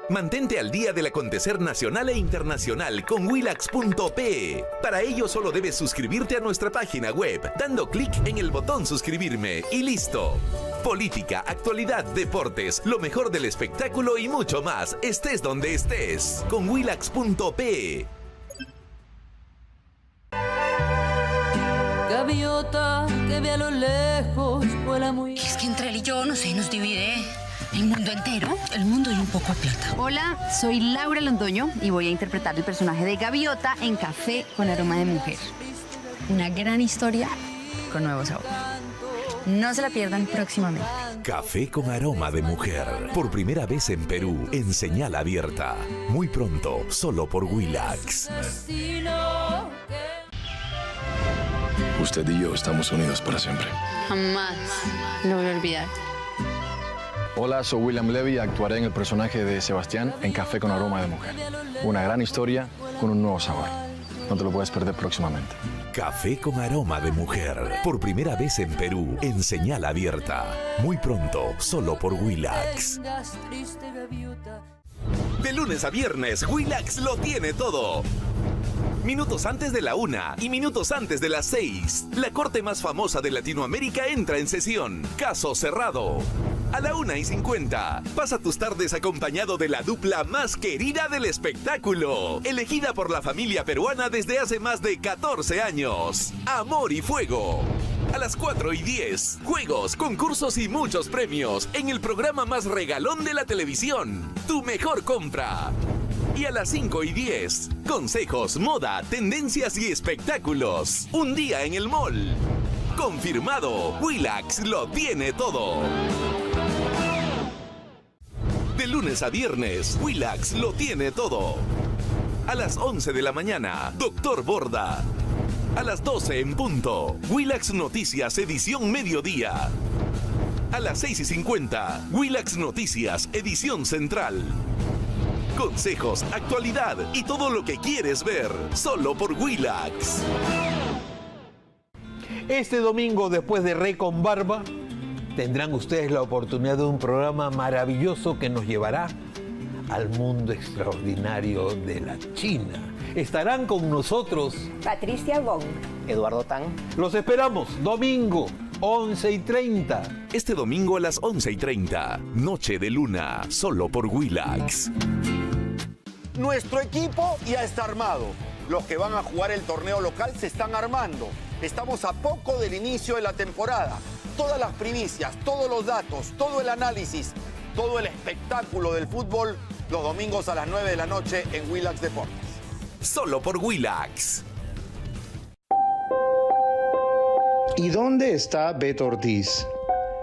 Mantente al día del acontecer nacional e internacional con Willax.pe. Para ello solo debes suscribirte a nuestra página web, dando clic en el botón suscribirme y listo. Política, actualidad, deportes, lo mejor del espectáculo y mucho más, estés donde estés, con Willax.pe. Gaviota que ve a lo lejos vuela muy... Es que entre él y yo, no sé, nos divide el mundo entero, el mundo y un poco de plata. Hola, soy Laura Londoño y voy a interpretar el personaje de Gaviota en Café con Aroma de Mujer. Una gran historia con nuevo sabor. No se la pierdan próximamente. Café con Aroma de Mujer. Por primera vez en Perú, en señal abierta. Muy pronto, solo por Willax. Usted y yo estamos unidos para siempre. Jamás lo voy a olvidar. Hola, soy William Levy y actuaré en el personaje de Sebastián en Café con Aroma de Mujer. Una gran historia con un nuevo sabor. No te lo puedes perder próximamente. Café con Aroma de Mujer. Por primera vez en Perú, en señal abierta. Muy pronto, solo por Willax. De lunes a viernes, Willax lo tiene todo. Minutos antes de la 1 y minutos antes de las 6, la corte más famosa de Latinoamérica entra en sesión. Caso cerrado. A la 1:50, pasa tus tardes acompañado de la dupla más querida del espectáculo, elegida por la familia peruana desde hace más de 14 años. Amor y Fuego. A las 4:10, juegos, concursos y muchos premios en el programa más regalón de la televisión, Tu Mejor Compra. Y a las 5:10, consejos, moda, tendencias y espectáculos. Un día en el mall. Confirmado, Willax lo tiene todo. De lunes a viernes, Willax lo tiene todo. A las 11 de la mañana, Doctor Borda. A las 12 en punto, Willax Noticias edición mediodía. A las 6:50, Willax Noticias edición central. Consejos, actualidad y todo lo que quieres ver, solo por Willax. Este domingo, después de Rey con Barba, tendrán ustedes la oportunidad de un programa maravilloso que nos llevará al mundo extraordinario de la China. Estarán con nosotros Patricia Wong, Eduardo Tan. Los esperamos domingo 11:30. Este domingo a las 11:30, Noche de Luna, solo por Willax. Nuestro equipo ya está armado. Los que van a jugar el torneo local se están armando. Estamos a poco del inicio de la temporada. Todas las primicias, todos los datos, todo el análisis, todo el espectáculo del fútbol, los domingos a las 9 de la noche en Willax Deportes. Solo por Willax. ¿Y dónde está Beto Ortiz?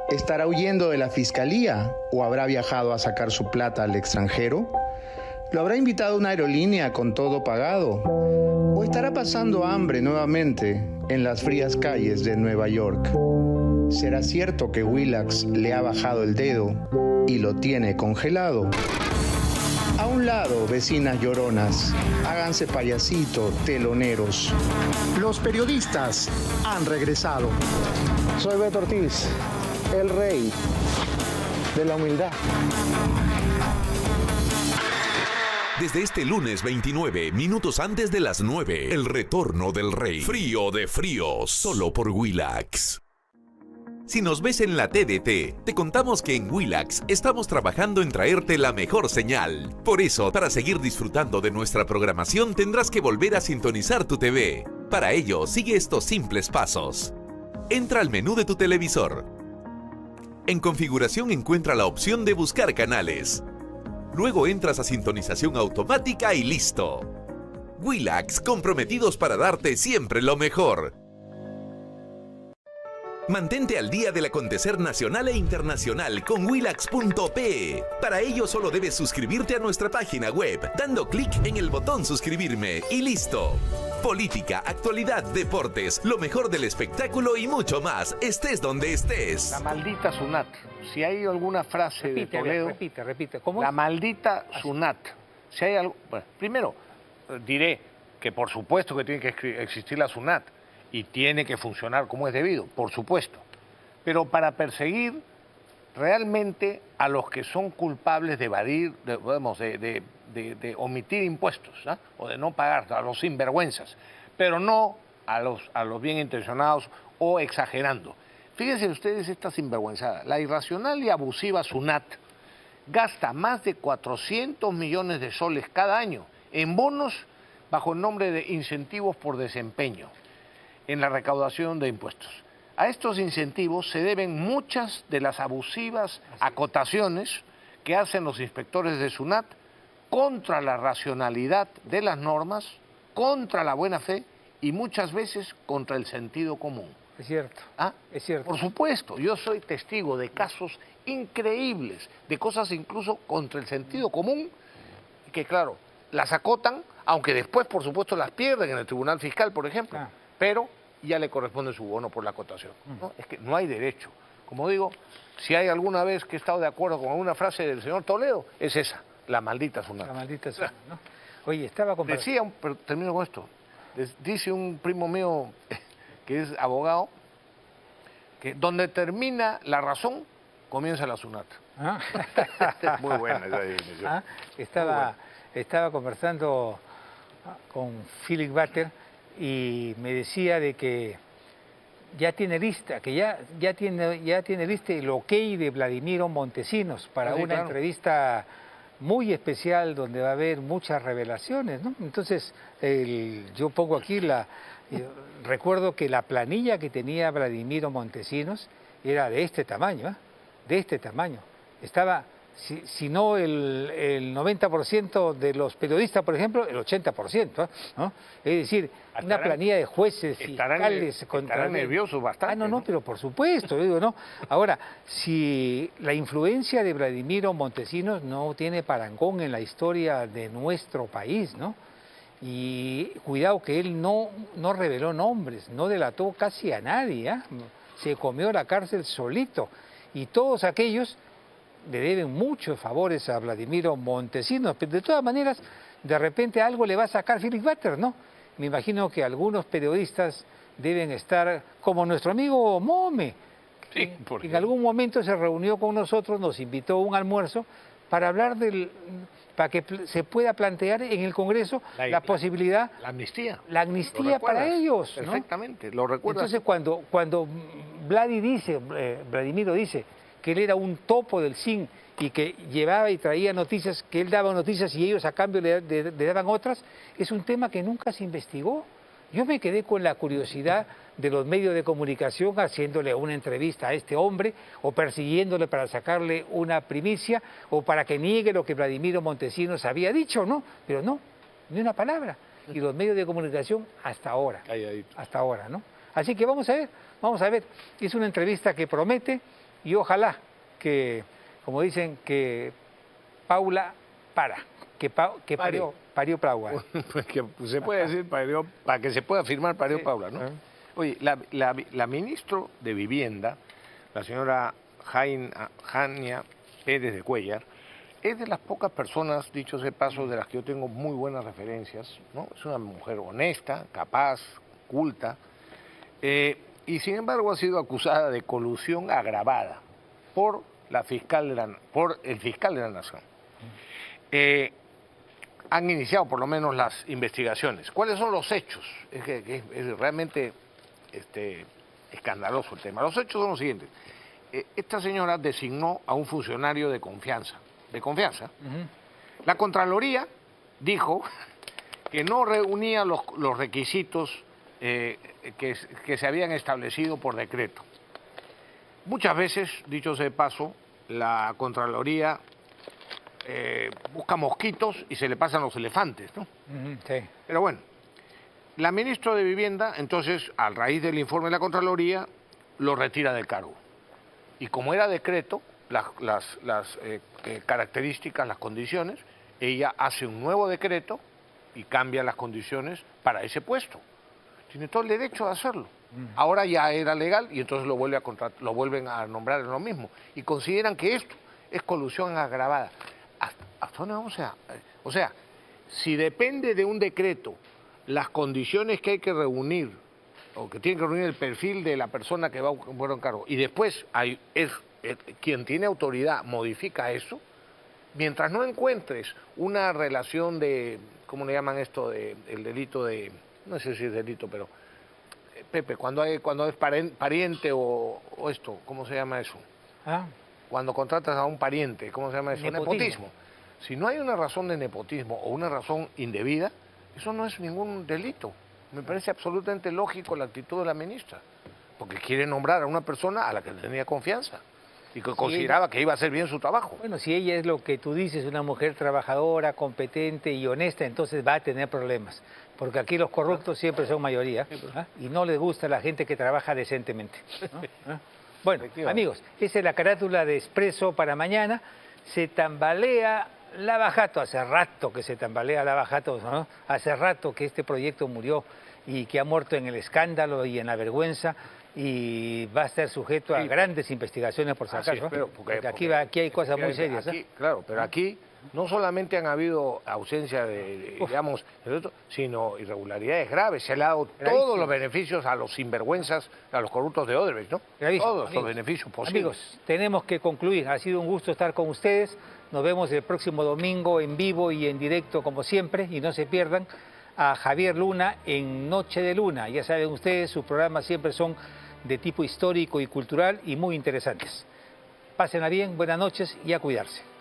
¿Estará huyendo de la fiscalía o habrá viajado a sacar su plata al extranjero? ¿Lo habrá invitado una aerolínea con todo pagado? ¿O estará pasando hambre nuevamente en las frías calles de Nueva York? ¿Será cierto que Willax le ha bajado el dedo y lo tiene congelado? A un lado, vecinas lloronas, háganse payasito, teloneros. Los periodistas han regresado. Soy Beto Ortiz, el rey de la humildad. Desde este lunes 29, minutos antes de las 9, el retorno del rey. Frío de fríos, solo por Willax. Si nos ves en la TDT, te contamos que en Willax estamos trabajando en traerte la mejor señal. Por eso, para seguir disfrutando de nuestra programación, tendrás que volver a sintonizar tu TV. Para ello, sigue estos simples pasos. Entra al menú de tu televisor. En configuración encuentra la opción de buscar canales. Luego entras a sintonización automática y listo. Willax, comprometidos para darte siempre lo mejor. Mantente al día del acontecer nacional e internacional con Willax.pe. Para ello solo debes suscribirte a nuestra página web, dando clic en el botón suscribirme y listo. Política, actualidad, deportes, lo mejor del espectáculo y mucho más, estés donde estés. La maldita SUNAT. Si hay alguna frase de Toledo... Repite. ¿Cómo? La maldita SUNAT. Si hay algo... Bueno, primero, diré que por supuesto que tiene que existir la SUNAT y tiene que funcionar como es debido, por supuesto. Pero para perseguir realmente a los que son culpables de evadir, de omitir impuestos, ¿eh? O de no pagar, a los sinvergüenzas, pero no a los bien intencionados o exagerando. Fíjense ustedes esta sinvergüenzada. La irracional y abusiva SUNAT gasta más de 400 millones de soles cada año en bonos bajo el nombre de incentivos por desempeño en la recaudación de impuestos. A estos incentivos se deben muchas de las abusivas acotaciones que hacen los inspectores de SUNAT contra la racionalidad de las normas, contra la buena fe y muchas veces contra el sentido común. Es cierto. ¿Ah? Es cierto. Por supuesto, yo soy testigo de casos increíbles, de cosas incluso contra el sentido común, que claro, las acotan, aunque después por supuesto las pierden en el Tribunal Fiscal, por ejemplo. Pero ya le corresponde su bono por la acotación, ¿no? Es que no hay derecho. Como digo, si hay alguna vez que he estado de acuerdo con una frase del señor Toledo, es esa, la maldita SUNAT. La maldita SUNAT, ¿no? Oye, estaba conversando... Decía, pero termino con esto, dice un primo mío que es abogado, que donde termina la razón, comienza la SUNAT. ¿Ah? Muy buena esa definición. ¿Ah? Estaba conversando con Philip Butter y me decía de que ya tiene lista, ya tiene lista el ok de Vladimiro Montesinos para una entrevista muy especial donde va a haber muchas revelaciones, ¿no? Entonces, yo pongo aquí recuerdo que la planilla que tenía Vladimiro Montesinos era de este tamaño, ¿eh? De este tamaño. Estaba, si no el 90% de los periodistas, por ejemplo, el 80%, ¿no? Es decir, una planilla de jueces, fiscales... Estarán nerviosos bastante. No, pero por supuesto, digo, ¿no? Ahora, si la influencia de Vladimiro Montesinos no tiene parangón en la historia de nuestro país, ¿no? Y cuidado que él no reveló nombres, no delató casi a nadie, ¿eh? Se comió la cárcel solito. Y todos aquellos le deben muchos favores a Vladimiro Montesinos, pero de todas maneras, de repente algo le va a sacar Philip Butter, ¿no? Me imagino que algunos periodistas deben estar, como nuestro amigo Mome, que en algún momento se reunió con nosotros, nos invitó a un almuerzo para hablar para que se pueda plantear en el Congreso la posibilidad... La amnistía. La amnistía para ellos, ¿no? Perfectamente, lo recuerdas. Entonces, cuando Vladimiro dice que él era un topo del CIN y que llevaba y traía noticias, que él daba noticias y ellos a cambio le daban otras, es un tema que nunca se investigó. Yo me quedé con la curiosidad de los medios de comunicación haciéndole una entrevista a este hombre o persiguiéndole para sacarle una primicia o para que niegue lo que Vladimiro Montesinos había dicho, ¿no? Pero no, ni una palabra. Y los medios de comunicación hasta ahora, ¿no? Así que vamos a ver. Es una entrevista que promete y ojalá que, como dicen, que Paula parió Paula. Pues que se puede decir parió, para que se pueda firmar parió Paula, ¿no? Oye, la ministra de Vivienda, la señora Jania Pérez de Cuellar, es de las pocas personas, dicho sea de paso, de las que yo tengo muy buenas referencias, ¿no? Es una mujer honesta, capaz, culta, y sin embargo ha sido acusada de colusión agravada por el fiscal de la Nación. Han iniciado por lo menos las investigaciones. ¿Cuáles son los hechos? Es realmente escandaloso el tema. Los hechos son los siguientes. Esta señora designó a un funcionario de confianza. La Contraloría dijo que no reunía los requisitos que se habían establecido por decreto. Muchas veces, dicho sea de paso, la Contraloría busca mosquitos y se le pasan los elefantes, ¿no? Sí. Pero bueno, la ministra de Vivienda, entonces, a raíz del informe de la Contraloría, lo retira del cargo. Y como era decreto, las características, las condiciones, ella hace un nuevo decreto y cambia las condiciones para ese puesto. Tiene todo el derecho de hacerlo. Ahora ya era legal y entonces lo vuelven a nombrar en lo mismo. Y consideran que esto es colusión agravada. ¿Hasta dónde vamos a...? O sea, si depende de un decreto las condiciones que hay que reunir, o que tiene que reunir el perfil de la persona que va a poner en cargo, y después quien tiene autoridad modifica eso, mientras no encuentres una relación de, ¿cómo le llaman esto? El delito de, no sé si es delito, pero, Pepe, cuando es pariente o esto, ¿cómo se llama eso? Cuando contratas a un pariente, ¿cómo se llama eso? Nepotismo. Si no hay una razón de nepotismo o una razón indebida, eso no es ningún delito. Me parece absolutamente lógico la actitud de la ministra, porque quiere nombrar a una persona a la que tenía confianza y que consideraba que iba a hacer bien su trabajo. Bueno, si ella es lo que tú dices, una mujer trabajadora, competente y honesta, entonces va a tener problemas, porque aquí los corruptos siempre son mayoría, y no les gusta la gente que trabaja decentemente, ¿no? Bueno, amigos, esa es la carátula de Expreso para mañana. Se tambalea Lava Jato, hace rato que se tambalea Lava Jato, ¿no? Hace rato que este proyecto murió y que ha muerto en el escándalo y en la vergüenza y va a estar sujeto a grandes investigaciones por si acaso, ¿no? Porque aquí hay cosas muy serias. Claro, pero aquí no solamente han habido ausencia de, digamos, sino irregularidades graves. Se le ha dado todos los beneficios a los sinvergüenzas, a los corruptos de Odebrecht, ¿no? Todos los beneficios posibles. Amigos, tenemos que concluir. Ha sido un gusto estar con ustedes. Nos vemos el próximo domingo en vivo y en directo como siempre. Y no se pierdan a Javier Luna en Noche de Luna. Ya saben ustedes, sus programas siempre son de tipo histórico y cultural y muy interesantes. Pásenla bien, buenas noches y a cuidarse.